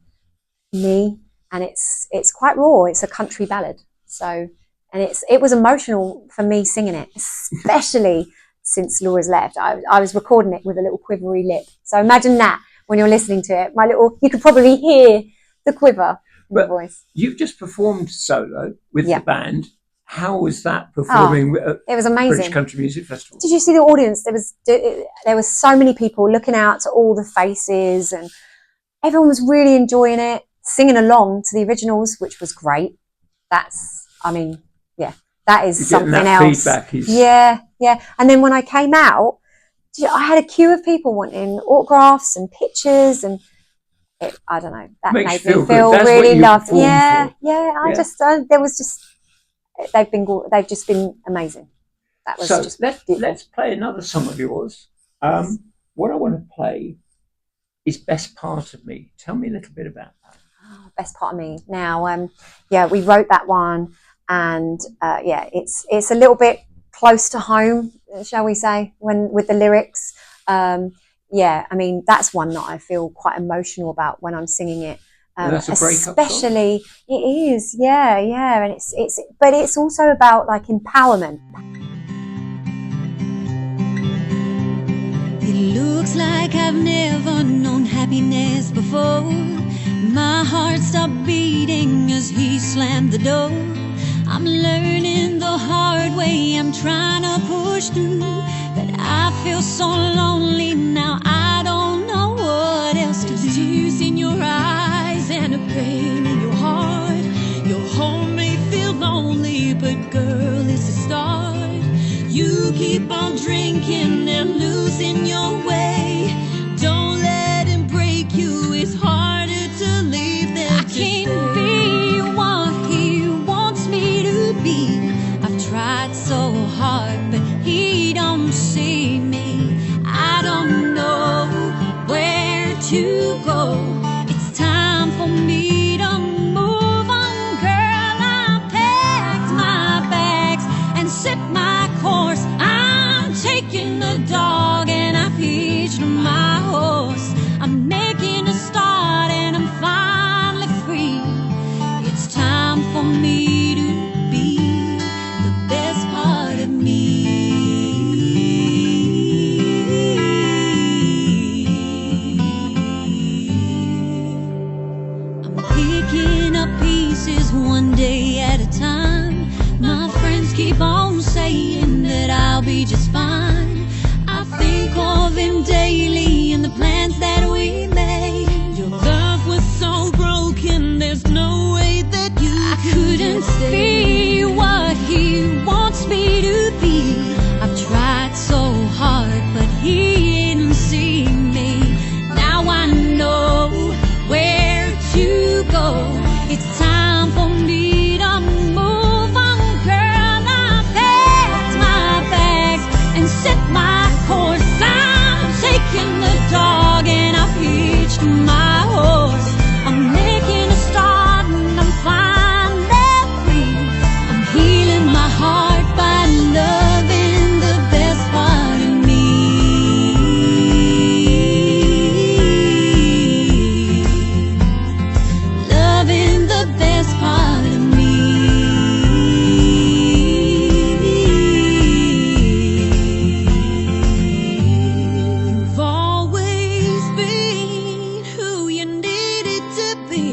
me, and it's quite raw. It's a country ballad. So, and it was emotional for me singing it, especially since Laura's left. I was recording it with a little quivery lip. So imagine that when you're listening to it, you could probably hear the quiver in the voice. You've just performed solo with the band. How was that performing at it was amazing. British Country Music Festival? Did you see the audience? There was so many people looking out to all the faces, and everyone was really enjoying it, singing along to the originals, which was great. That is something else. Feedback is... Yeah. And then when I came out, I had a queue of people wanting autographs and pictures, and I don't know, that made me feel really loved. Yeah. Just there was just. They've just been amazing. That was just let's play another song of yours. What I want to play is Best Part of Me. Tell me a little bit about that. Best Part of Me. Now, we wrote that one, and it's a little bit close to home, shall we say, with the lyrics. I mean, that's one that I feel quite emotional about when I'm singing it. That's a breakup especially song? It is, and but it's also about like empowerment. It looks like I've never known happiness before. My heart stopped beating as he slammed the door. I'm learning the hard way, I'm trying to push through, but I feel so lonely now, I don't know what else to do. Tears in your eyes and a pain in your heart. Your home may feel lonely, but girl, it's a start. You keep on drinking and losing your way. Don't let him break you, it's harder to leave than I can't be what he wants me to be. I've tried so hard, but he don't see me. I don't know faces one day at a time. My friends keep on saying that I'll be just fine. I think of him daily and the plans that we made. Your love was so broken, there's no way that I couldn't be what he wants me to be. I've tried so hard, but he didn't see me. Now I know where to go. It's time for me to move on, girl. I packed my bags and set my course. I'm taking the dog and I've hitched my horse. I'm making a start and I'm finally free. I'm healing my heart by loving the best part of me. Loving the best part of me. You've always been who you needed to be.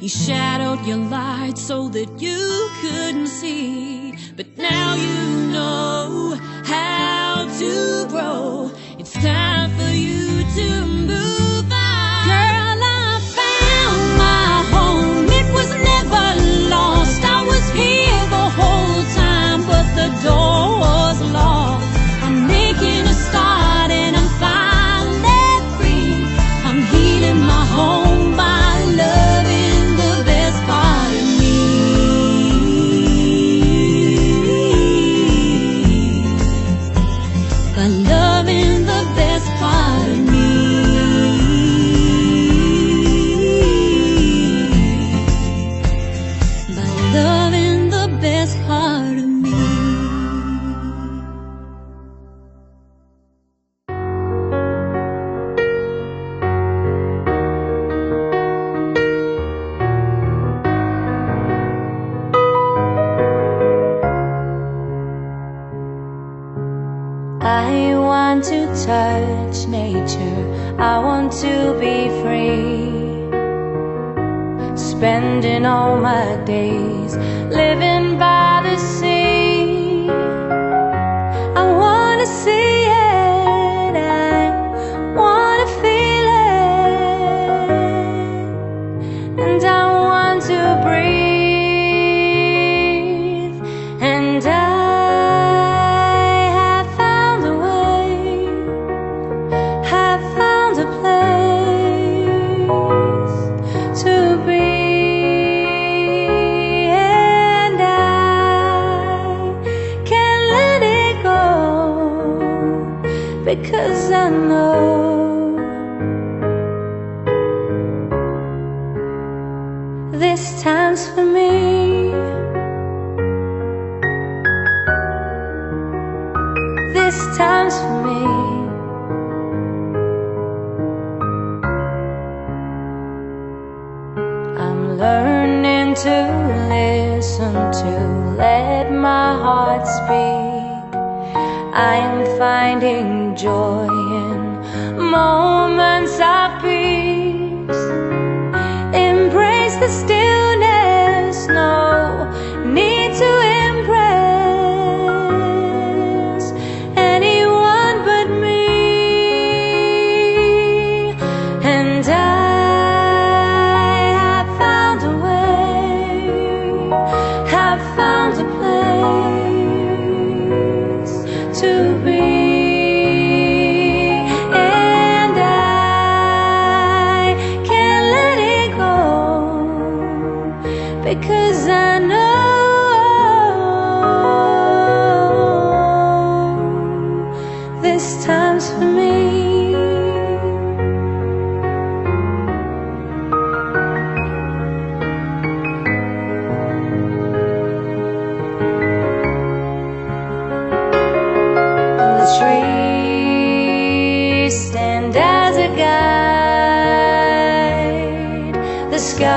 You shadowed your light so that you couldn't see. But now you know how to grow. It's time for you to move on. Girl, I found my home. It was never lost. I was here the whole time, but the door was locked. I'm making a start and I'm finally free. I'm healing my home by loving the best part of me. By loving the best part of me. By loving the best part of me. I want to touch nature, I want to be free. Spending all my days living by the sea. I want to see it, I want to feel it, and I want to breathe, and I have found a way, have found a place to be, and I can't let it go, because I know this time's for me. This time's for me. I'm learning to listen to let my heart speak. I'm finding joy in moments of peace. Embrace the stillness, no need to impress anyone but me. And I have found a way, have found a place to be, and I can't let it go, because I know this time's for me. The trees stand as a guide. The sky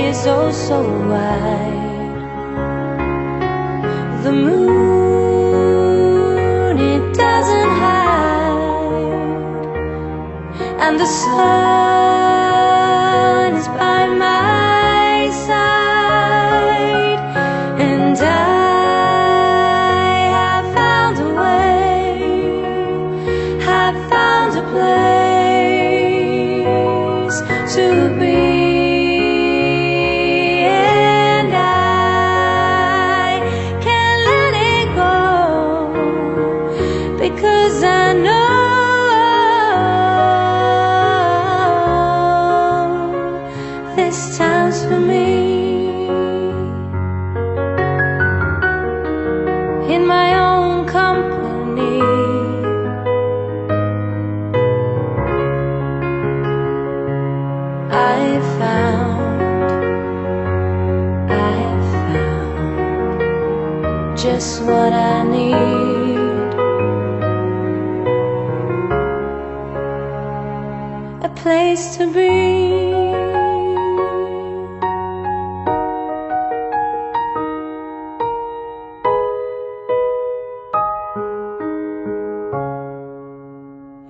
is oh so wide. The moon, it doesn't hide, and the sun is by my be. And I can't let it go, because I know this time's for me. In my own company, I found just what I need. A place to be.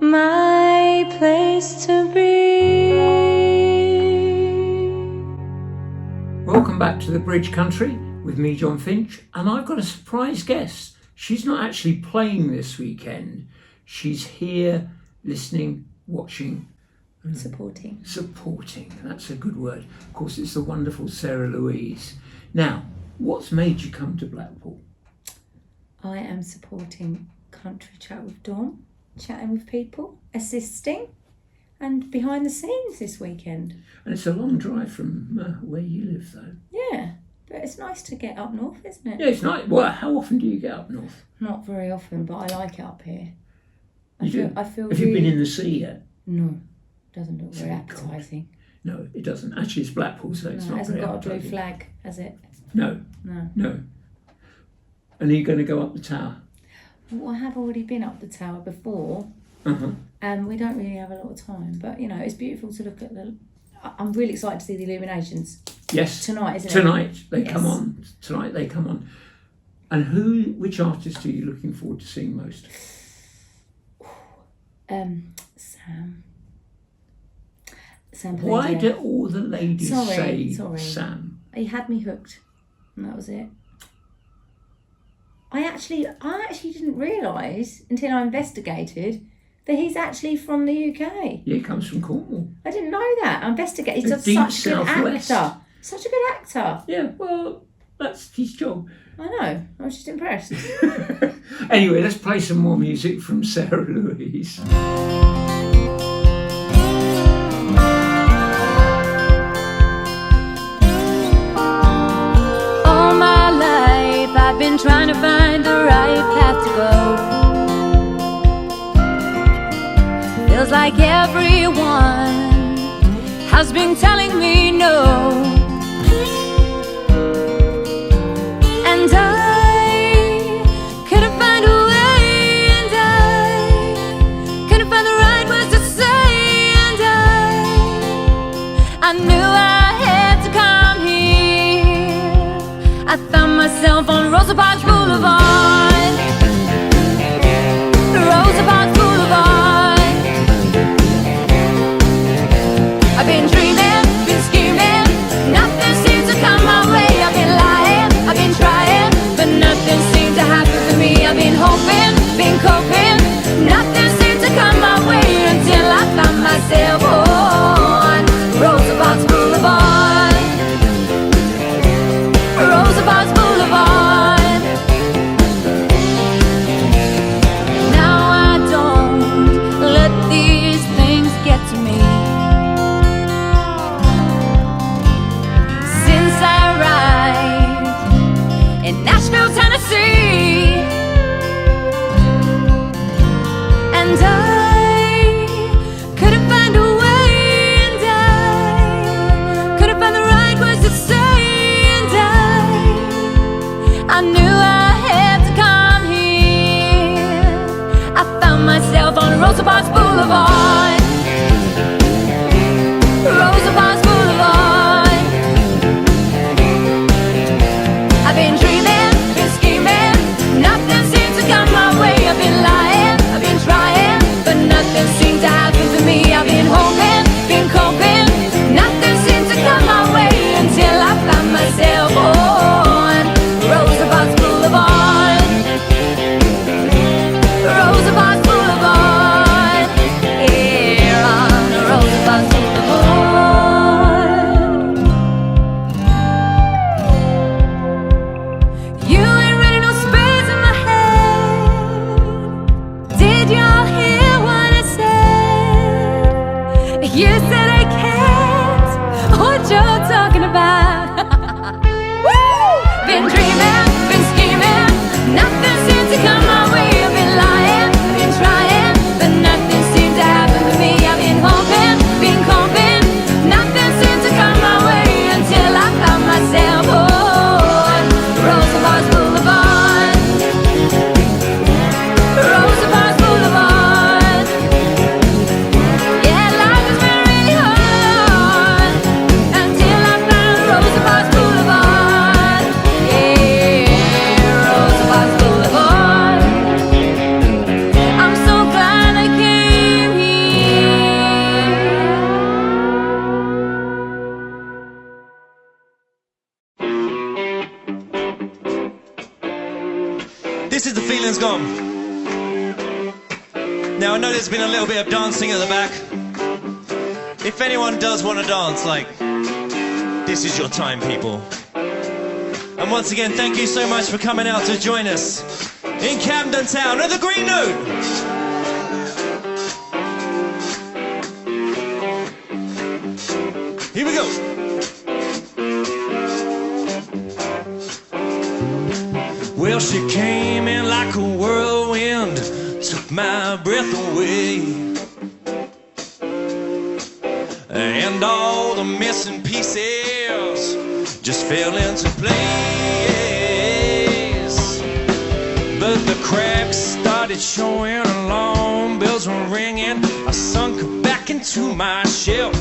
My place to be. Welcome back to the Bridge Country with me, John Finch, and I've got a surprise guest. She's not actually playing this weekend. She's here listening, watching, and supporting. Supporting, that's a good word. Of course, it's the wonderful Sarah Louise. Now, what's made you come to Blackpool? I am supporting Country Chat with Dawn, chatting with people, assisting, and behind the scenes this weekend. And it's a long drive from where you live, though. Yeah, but it's nice to get up north, isn't it? Yeah, it's nice. Well, how often do you get up north? Not very often, but I like it up here. I feel Have you been in the sea yet? No, doesn't look very appetising. No, it doesn't. Actually, it's Blackpool, so it's not it hasn't very got a blue appetising. flag, has it? No. No. And are you going to go up the tower? Well, I have already been up the tower before, and we don't really have a lot of time. But you know, it's beautiful to look at the. I'm really excited to see the illuminations. Yes. Tonight, isn't it? Tonight they come on. Tonight they come on. And which artist are you looking forward to seeing most? Sam. Why do all the ladies say Sorry. Sam? He had me hooked, and that was it. I actually didn't realise until I investigated that he's actually from the UK. Yeah, he comes from Cornwall. I didn't know that. I investigated. He's Deep such a good southwest. actor. Such a good actor. Yeah, well, that's his job. I know. I was just impressed. Anyway, let's play some more music from Sarah Louise. All my life I've been trying to find the right path to go. Feels like everyone has been telling me no. And I couldn't find a way, and I couldn't find the right words to say, and I knew I had to come here. I found myself on Rosa Parks Boulevard. Rosa Parks Boulevard. I've been dreaming, been scheming, nothing seems to come my way. I've been lying, I've been trying, but nothing seems to happen for me. I've been hoping, been coping, nothing seems to come my way until I found myself on Rosa Parks Boulevard. Rosa Parks Boulevard. Now I don't let these things get to me. nobody cares what you're talking about. Woo! Been dreaming, been scheming, nothing seems to come my way. I've been lying, been trying, but nothing seems to happen to me. I've been hoping, been coping, nothing seems to come my way until I found myself on Roosevelt's Boulevard. Roosevelt's Boulevard. Yeah, life has been really hard until I found Roosevelt's Boulevard. Yeah, Roosevelt's Boulevard. I'm so glad I came here. This is The Feeling's Gone. Now I know there's been a little bit of dancing at the back. If anyone does want to dance, like, this is your time, people. And once again, thank you so much for coming out to join us in Camden Town at the Green Note. Here we go. Well, she came in like a whirlwind, took my breath away, and all the missing pieces just fell into place. But the cracks started showing, alarm bells were ringing. I sunk back into my shell,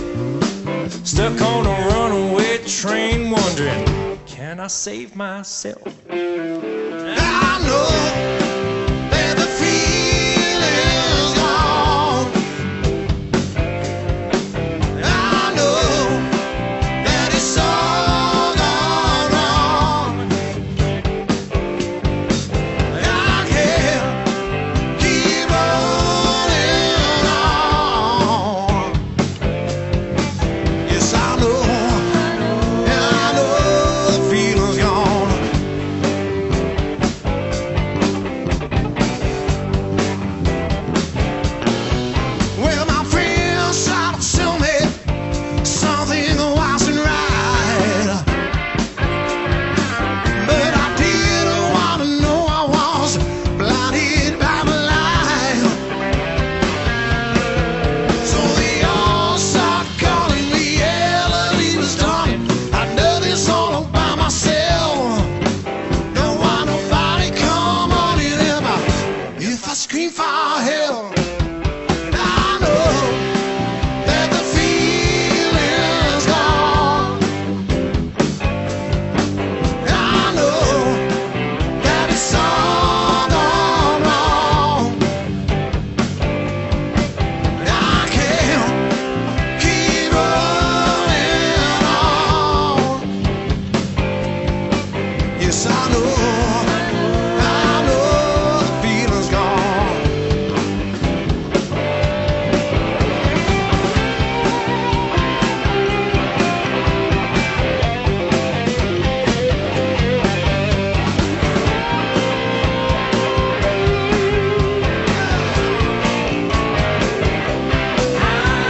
stuck on a runaway train, wondering, can I save myself? I know that the feeling's gone. I know that it's all gone wrong. I can't keep holding on. Yes, I know. Yeah, I know the feeling's gone. Well, my friends tried to tell me something wasn't right, but I didn't want to know. I was blinded by my life, so they all started calling me. Yeah, he was done. I know this all by myself. Don't want nobody come on in if I scream for help. I know that the feeling's gone. I know that it's all gone wrong. I can't keep running on. Yes, I know the feeling's gone.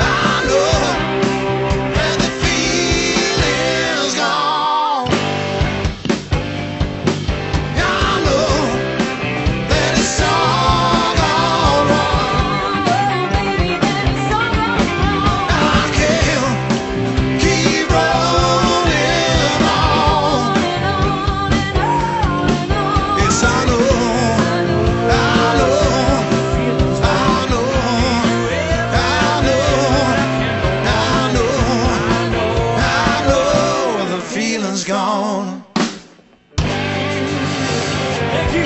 I know that the feeling's gone. I know that it's all gone wrong. I can't keep running on. Yes, I know. I know. I know. I know the feeling's gone. Thank you.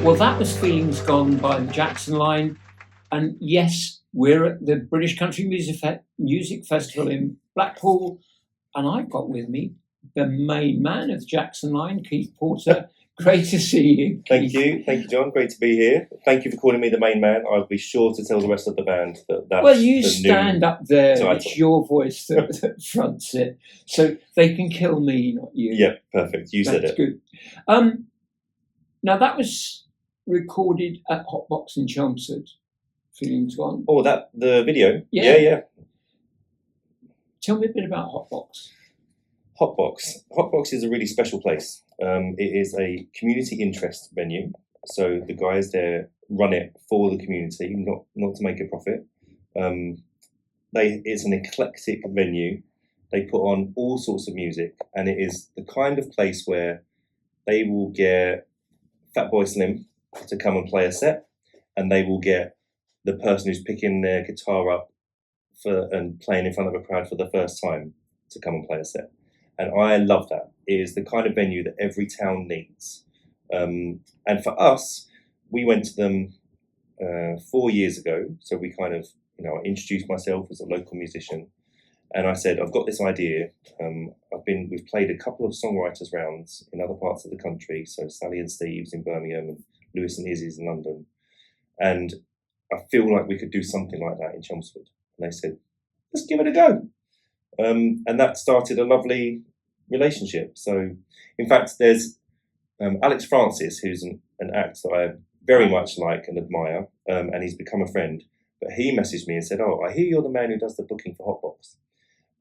Well, that was Feelings Gone by the Jackson Line. And yes, we're at the British Country Music Festival in Blackpool. And I've got with me the main man of the Jackson Line, Keith Porter. Great to see you. Thank you, John. Great to be here. Thank you for calling me the main man. I'll be sure to tell the rest of the band that that's well, you the stand new up there. title. It's your voice that fronts it, so they can kill me, not you. Yeah, perfect. You said That's it. good. Now that was recorded at Hotbox in Chelmsford. Feelings Gone. Oh, the video? Yeah. Yeah. Tell me a bit about Hotbox. Hotbox is a really special place. It is a community interest venue. So the guys there run it for the community, not to make a profit. It's an eclectic venue. They put on all sorts of music, and it is the kind of place where they will get Fatboy Slim to come and play a set, and they will get the person who's picking their guitar up and playing in front of a crowd for the first time to come and play a set. And I love that. It is the kind of venue that every town needs. And for us, we went to them 4 years ago. So we kind of, I introduced myself as a local musician, and I said, I've got this idea. We've played a couple of songwriters rounds in other parts of the country. So Sally and Steve's in Birmingham and Lewis and Izzy's in London. And I feel like we could do something like that in Chelmsford. And they said, let's give it a go. And that started a lovely relationship. So, in fact, there's Alex Francis, who's an act that I very much like and admire, and he's become a friend. But he messaged me and said, I hear you're the man who does the booking for Hotbox.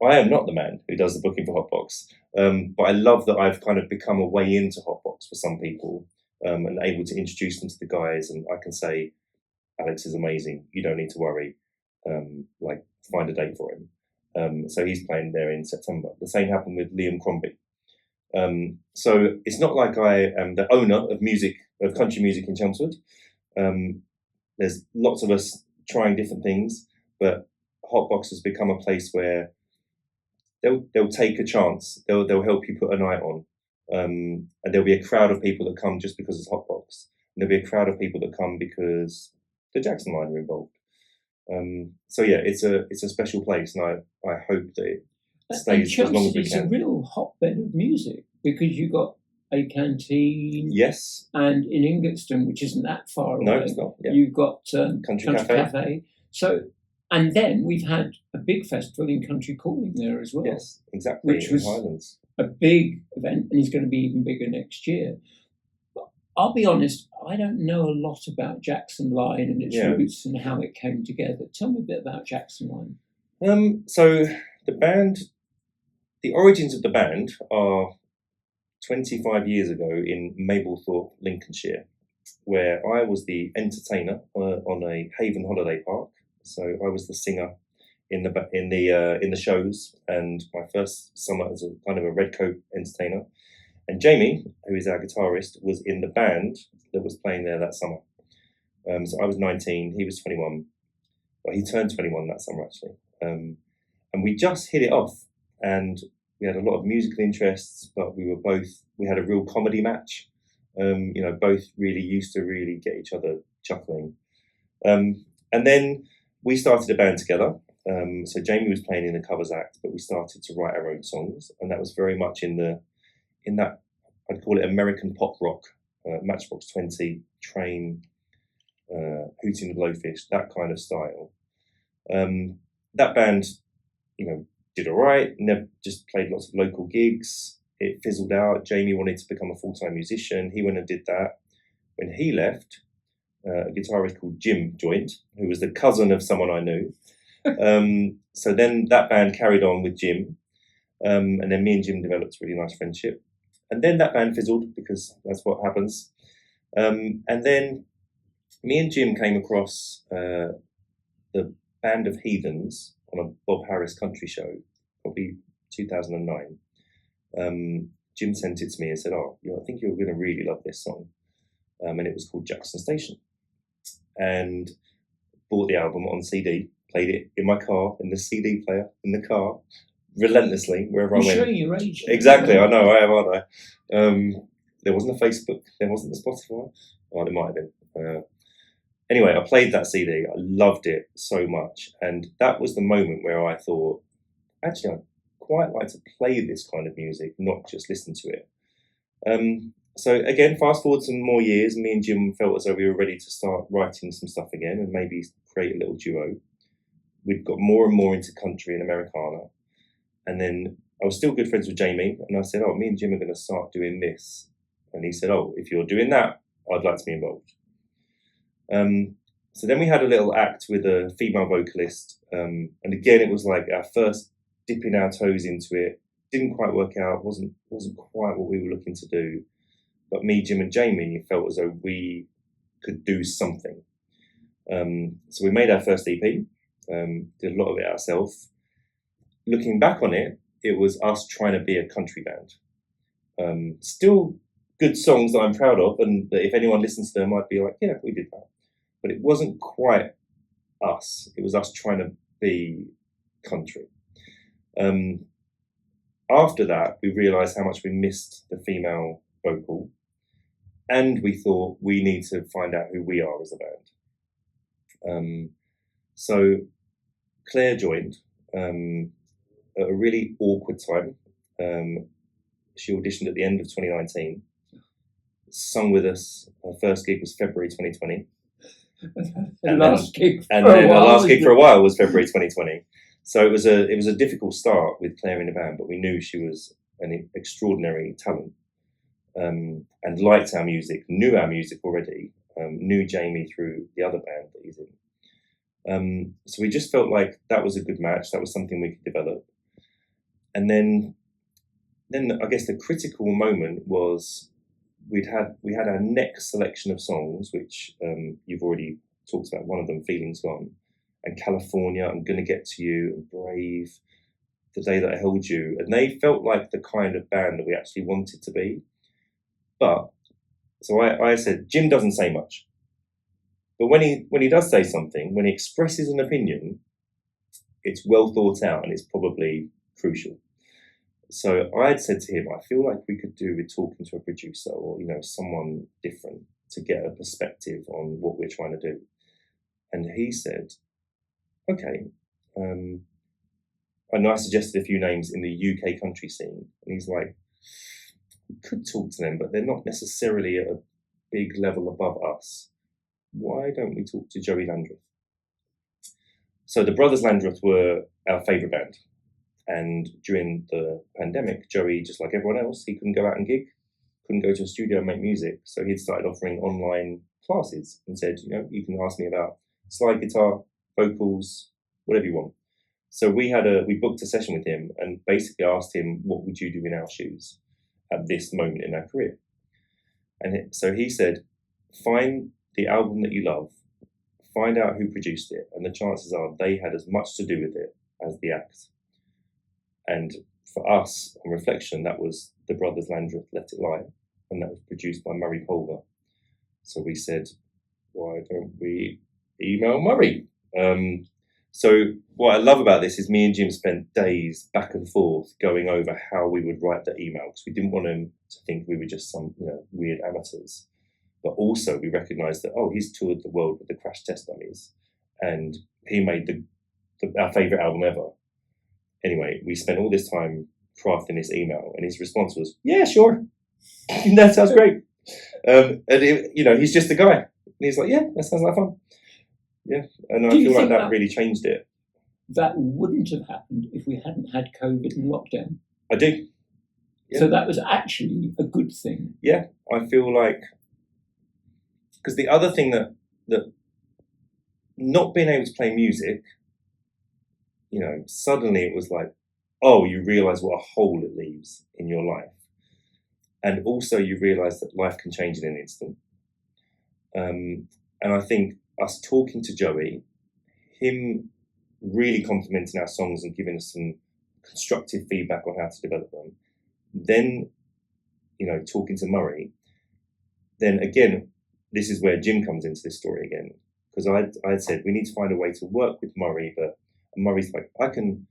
I am not the man who does the booking for Hotbox, but I love that I've kind of become a way into Hotbox for some people, and able to introduce them to the guys, and I can say, Alex is amazing, you don't need to worry, find a date for him. So he's playing there in September. The same happened with Liam Crombie. So it's not like I am the owner of country music in Chelmsford. There's lots of us trying different things, but Hotbox has become a place where they'll take a chance. They'll help you put a night on, and there'll be a crowd of people that come just because it's Hotbox. And there'll be a crowd of people that come because the Jackson Line are involved. So yeah, it's a special place, and I hope that it stays as long as we can. It's a real hotbed of music because you got a canteen. Yes. And in Ingatstone, which isn't that far away. No, it's not. Yeah. You've got Country Cafe. So, and then we've had a big festival in Country Calling there as well. Yes, exactly. Which was Highlands. a big event, and it's going to be even bigger next year. But I'll be honest, I don't know a lot about Jackson Line and its roots and how it came together. Tell me a bit about Jackson Line. So the origins of the band are 25 years ago in Mablethorpe, Lincolnshire, where I was the entertainer on a Haven holiday park. So I was the singer in the shows, and my first summer as a kind of a red coat entertainer. And Jamie, who is our guitarist, was in the band that was playing there that summer. So I was 19, he was 21. Well, he turned 21 that summer actually. And we just hit it off, and we had a lot of musical interests, but we had a real comedy match. Both really used to really get each other chuckling. And then we started a band together. So Jamie was playing in the covers act, but we started to write our own songs, and that was very much in that I'd call it American pop rock, Matchbox 20, Train, Hootie and the Blowfish, that kind of style. That band, did all right. Never just played lots of local gigs. It fizzled out. Jamie wanted to become a full-time musician. He went and did that. When he left, a guitarist called Jim joined, who was the cousin of someone I knew. So then that band carried on with Jim, and then me and Jim developed a really nice friendship. And then that band fizzled because that's what happens. And then me and Jim came across the Band of Heathens on a Bob Harris country show, probably 2009. Jim sent it to me and said, I think you're going to really love this song. And it was called Jackson Station. And bought the album on CD, played it in my car, in the CD player, in the car, relentlessly, wherever I went. You're showing your age. Exactly, I know, I am, aren't I? There wasn't a Facebook, there wasn't a Spotify. Oh, there might have been. Anyway, I played that CD. I loved it so much. And that was the moment where I thought, actually, I'd quite like to play this kind of music, not just listen to it. So again, fast forward some more years, me and Jim felt as though we were ready to start writing some stuff again and maybe create a little duo. We'd got more and more into country and Americana. And then I was still good friends with Jamie. And I said, me and Jim are going to start doing this. And he said, if you're doing that, I'd like to be involved. So then we had a little act with a female vocalist, and again it was like our first dipping our toes into it. Didn't quite work out. wasn't quite what we were looking to do. But me, Jim, and Jamie felt as though we could do something. So we made our first EP. Did a lot of it ourselves. Looking back on it, it was us trying to be a country band. Still good songs that I'm proud of, and that if anyone listens to them, I'd be like, yeah, we did that. But it wasn't quite us. It was us trying to be country. After that, we realised how much we missed the female vocal, and we thought we need to find out who we are as a band. So Claire joined at a really awkward time. She auditioned at the end of 2019, sung with us. Her first gig was February 2020. And last gig and then the last gig for a while was February 2020. So it was a difficult start with Claire in the band, but we knew she was an extraordinary talent, and liked our music, knew our music already, knew Jamie through the other band that he's in. So we just felt like that was a good match. That was something we could develop. And then I guess the critical moment was we had our next selection of songs, which you've already talked about. One of them, Feelings Gone, and California, I'm Gonna Get to You, and Brave, The Day That I Held You, and they felt like the kind of band that we actually wanted to be. But so I said, Jim doesn't say much, but when he does say something, when he expresses an opinion, it's well thought out and it's probably crucial. So I had said to him, I feel like we could do with talking to a producer or someone different to get a perspective on what we're trying to do. And he said, okay. And I suggested a few names in the UK country scene, and he's like, we could talk to them, but they're not necessarily at a big level above us. Why don't we talk to Joey Landreth? So the Brothers Landreth were our favourite band. And during the pandemic, Joey, just like everyone else, he couldn't go out and gig, couldn't go to a studio and make music. So he'd started offering online classes and said, you can ask me about slide guitar, vocals, whatever you want. So we booked a session with him and basically asked him, what would you do in our shoes at this moment in our career? And so he said, find the album that you love, find out who produced it, and the chances are they had as much to do with it as the act. And for us, on reflection, that was the Brothers Landreth, Let It Lie, and that was produced by Murray Pulver. So we said, why don't we email Murray? So what I love about this is me and Jim spent days back and forth going over how we would write the email, because we didn't want him to think we were just some weird amateurs. But also we recognised that, he's toured the world with the Crash Test Dummies, and he made our favourite album ever. Anyway, we spent all this time crafting this email, and his response was, yeah, sure. That sounds great. He's just a guy. And he's like, yeah, that sounds like fun. Yeah, and I feel like that really changed it. That wouldn't have happened if we hadn't had COVID and lockdown. I do. Yeah. So that was actually a good thing. Yeah, I feel like, because the other thing that not being able to play music, suddenly it was like, you realise what a hole it leaves in your life. And also you realise that life can change in an instant. And I think us talking to Joey, him really complimenting our songs and giving us some constructive feedback on how to develop them, then, talking to Murray, then again, this is where Jim comes into this story again. Because I had said, we need to find a way to work with Murray, but Murray's like, I can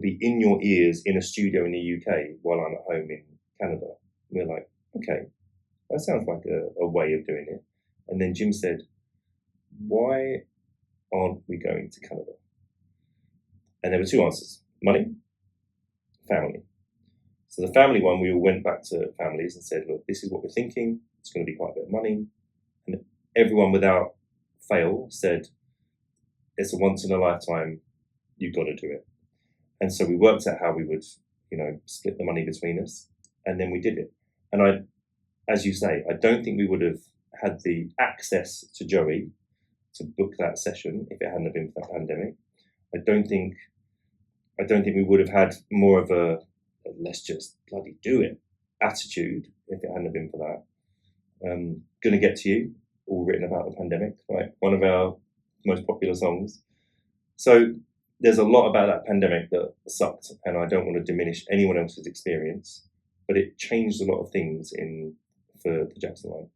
be in your ears in a studio in the UK while I'm at home in Canada. And we're like, okay, that sounds like a way of doing it. And then Jim said, why aren't we going to Canada? And there were two answers: money, family. So the family one, we all went back to families and said, look, this is what we're thinking. It's going to be quite a bit of money. And everyone without fail said, it's a once in a lifetime, you've got to do it. And so we worked out how we would, split the money between us, and then we did it. And as you say, I don't think we would have had the access to Joey to book that session if it hadn't been for that pandemic. I don't think we would have had more of a let's just bloody do it attitude if it hadn't been for that. Gonna Get to You, all written about the pandemic, right? One of our most popular songs. So there's a lot about that pandemic that sucked, and I don't want to diminish anyone else's experience, but it changed a lot of things for the Jackson line.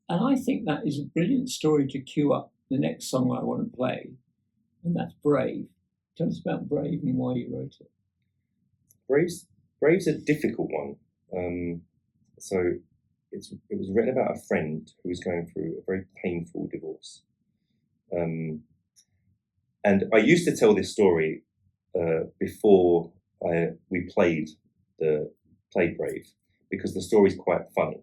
And I think that is a brilliant story to cue up the next song I want to play, and that's Brave. Tell us about Brave and why you wrote it. Brave's a difficult one. So it was written about a friend who was going through a very painful divorce. And I used to tell this story before we played Brave, because the story's quite funny.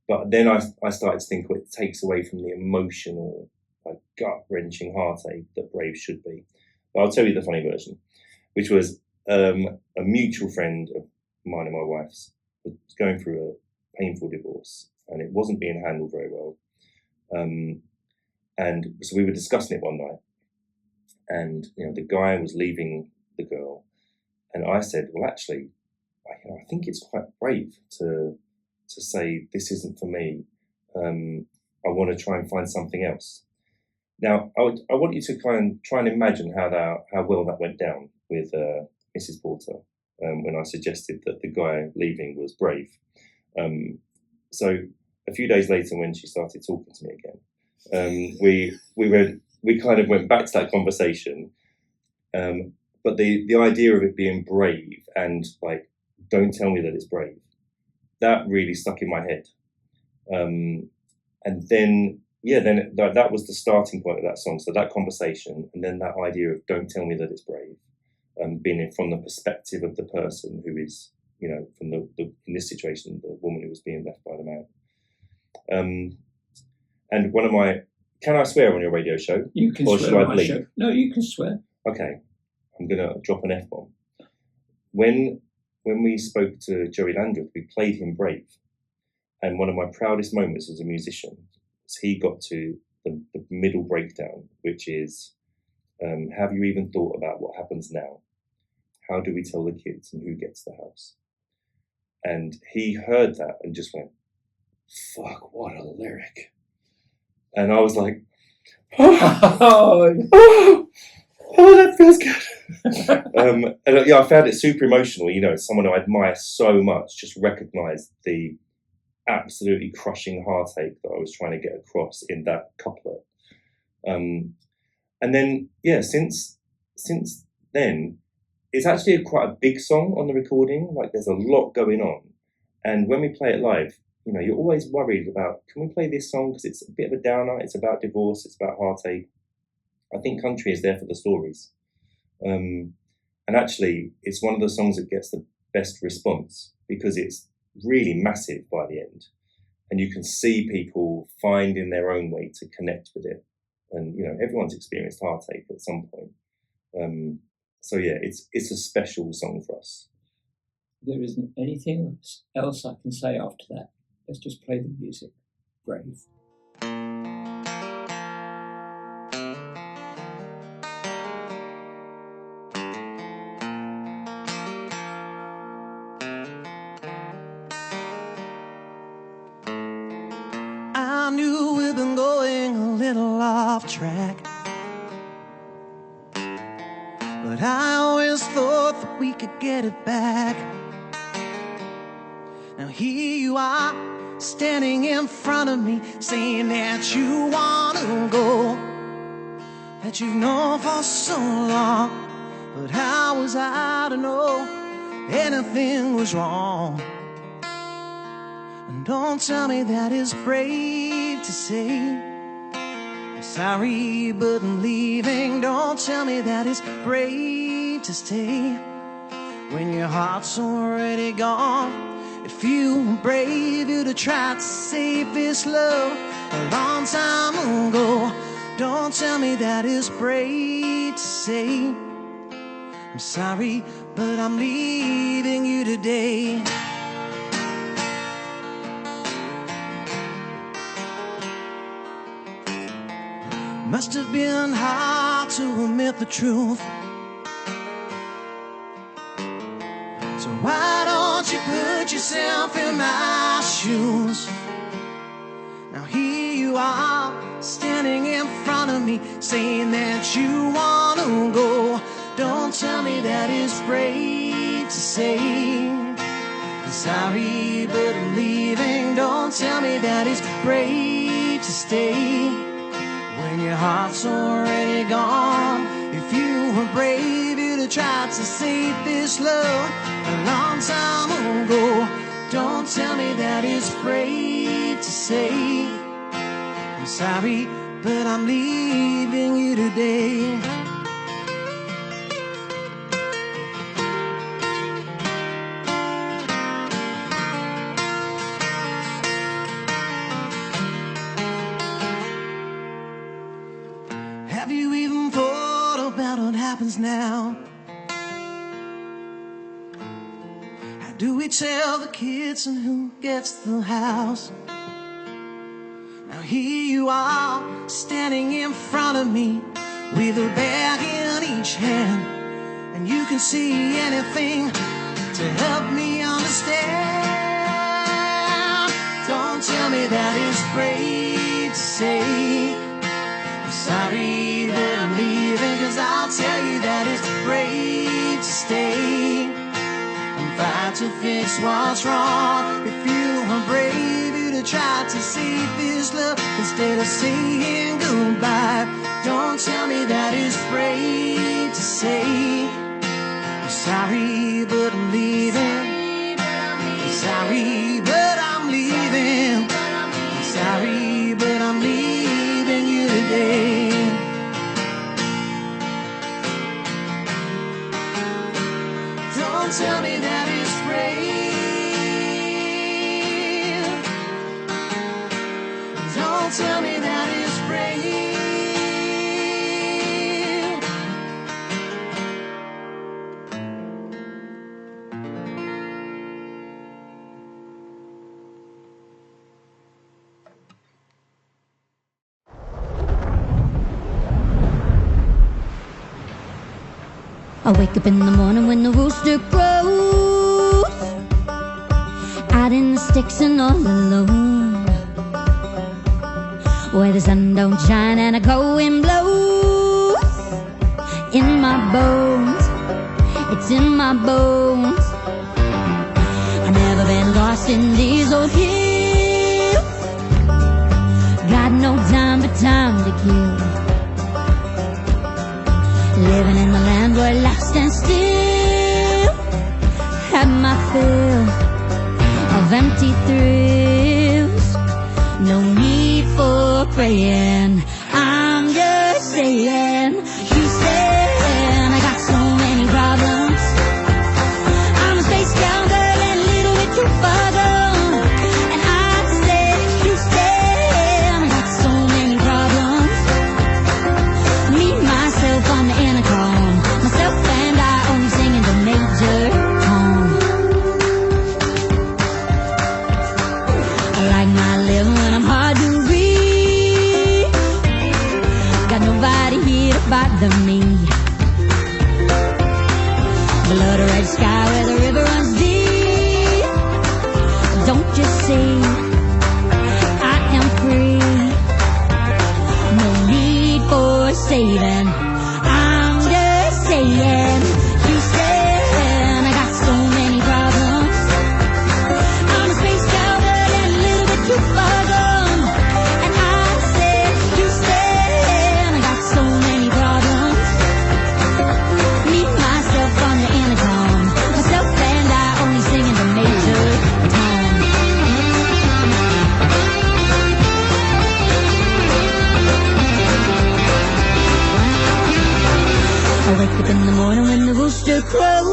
But then I started to think, well, it takes away from the emotional, like gut-wrenching heartache that Brave should be. But I'll tell you the funny version, which was a mutual friend of mine and my wife's was going through a painful divorce, and it wasn't being handled very well. And so we were discussing it one night, and the guy was leaving the girl, and I said, well, actually, I think it's quite brave to say this isn't for me. I want to try and find something else. Now, I want you to try and imagine how well that went down with Mrs. Porter when I suggested that the guy leaving was brave. So a few days later, when she started talking to me again, we kind of went back to that conversation. But the idea of it being brave and like, don't tell me that it's brave, that really stuck in my head. And then that was the starting point of that song. So that conversation, and then that idea of don't tell me that it's brave, being from the perspective of the person who is, from the in this situation, the woman who was being left by the man. And one of my, can I swear on your radio show? You can or swear should I on my bleep? show. No, you can swear. Okay, I'm gonna drop an F-bomb. When we spoke to Joey Landreth, we played him Brave. And one of my proudest moments as a musician was he got to the middle breakdown, which is, have you even thought about what happens now? How do we tell the kids and who gets the house? And he heard that and just went, fuck, what a lyric. And I was like, oh, that feels good. And I found it super emotional. Someone I admire so much just recognised the absolutely crushing heartache that I was trying to get across in that couplet. And then, since then, it's actually quite a big song on the recording. Like, there's a lot going on. And when we play it live, you're always worried about, can we play this song? Because it's a bit of a downer. It's about divorce. It's about heartache. I think country is there for the stories. And actually, it's one of the songs that gets the best response because it's really massive by the end. And you can see people finding their own way to connect with it. And, everyone's experienced heartache at some point. So yeah, it's a special song for us. There isn't anything else I can say after that. Let's just play the music. Brave. I knew we'd been going a little off track, but I always thought that we could get it back. Now here you are, standing in front of me, saying that you want to go, that you've known for so long. But how was I to know anything was wrong? And don't tell me that it's brave to say I'm sorry, but I'm leaving. Don't tell me that it's brave to stay when your heart's already gone. If you were brave, you'd have tried to save this love a long time ago. Don't tell me that it's brave to say I'm sorry, but I'm leaving you today. must have been hard to admit the truth. So why don't you put yourself in my shoes? Now here you are, standing in front of me, saying that you wanna go. Don't tell me that it's brave to say sorry, but I'm leaving. Don't tell me that it's brave to stay when your heart's already gone. If you were brave, you'd have tried to save this love a long time ago. Don't tell me that it's brave to say I'm sorry, but I'm leaving you today. Have you even thought about what happens now? How do we tell the kids and who gets the house? Now here you are, standing in front of me with a bag in each hand, and you can see anything to help me understand. Don't tell me that it's brave to say sorry that I'm leaving, 'cause I'll tell you that it's brave to stay and fight to fix what's wrong. If you were brave, you'd have tried to save this love instead of saying goodbye. Don't tell me that it's brave to say I'm sorry, but I'm leaving. I'm sorry, but I'm leaving. I'm sorry, but I'm leaving you today. Don't tell me that it's brave. Don't tell me that it's brave. I wake up in the morning when the rooster crows, out in the sticks and all alone, where the sun don't shine and a cold wind blows. In my bones, it's in my bones. I've never been lost in these old hills. Got no time but time to kill. Living in the land where life stands still. Had my fill of empty thrills. No need for praying, I'm just saying. You said I got so many problems. I'm a space cowgirl and a little bit too far gone. And I said, you said I got so many problems. Me, myself on the intercom, myself and I only singing the major tone. I like my living when I'm hard to read. Got nobody here to bother me. Below the red sky where the river runs deep. Don't you see, I am free. No need for saving, I'm just saying. You said I got so many problems. I'm a space cowgirl and a little bit too far gone. And I said, you said I got so many problems. Me, myself on the intercom, myself and I only singing the major tone. I wake up in the morning when the rooster crows,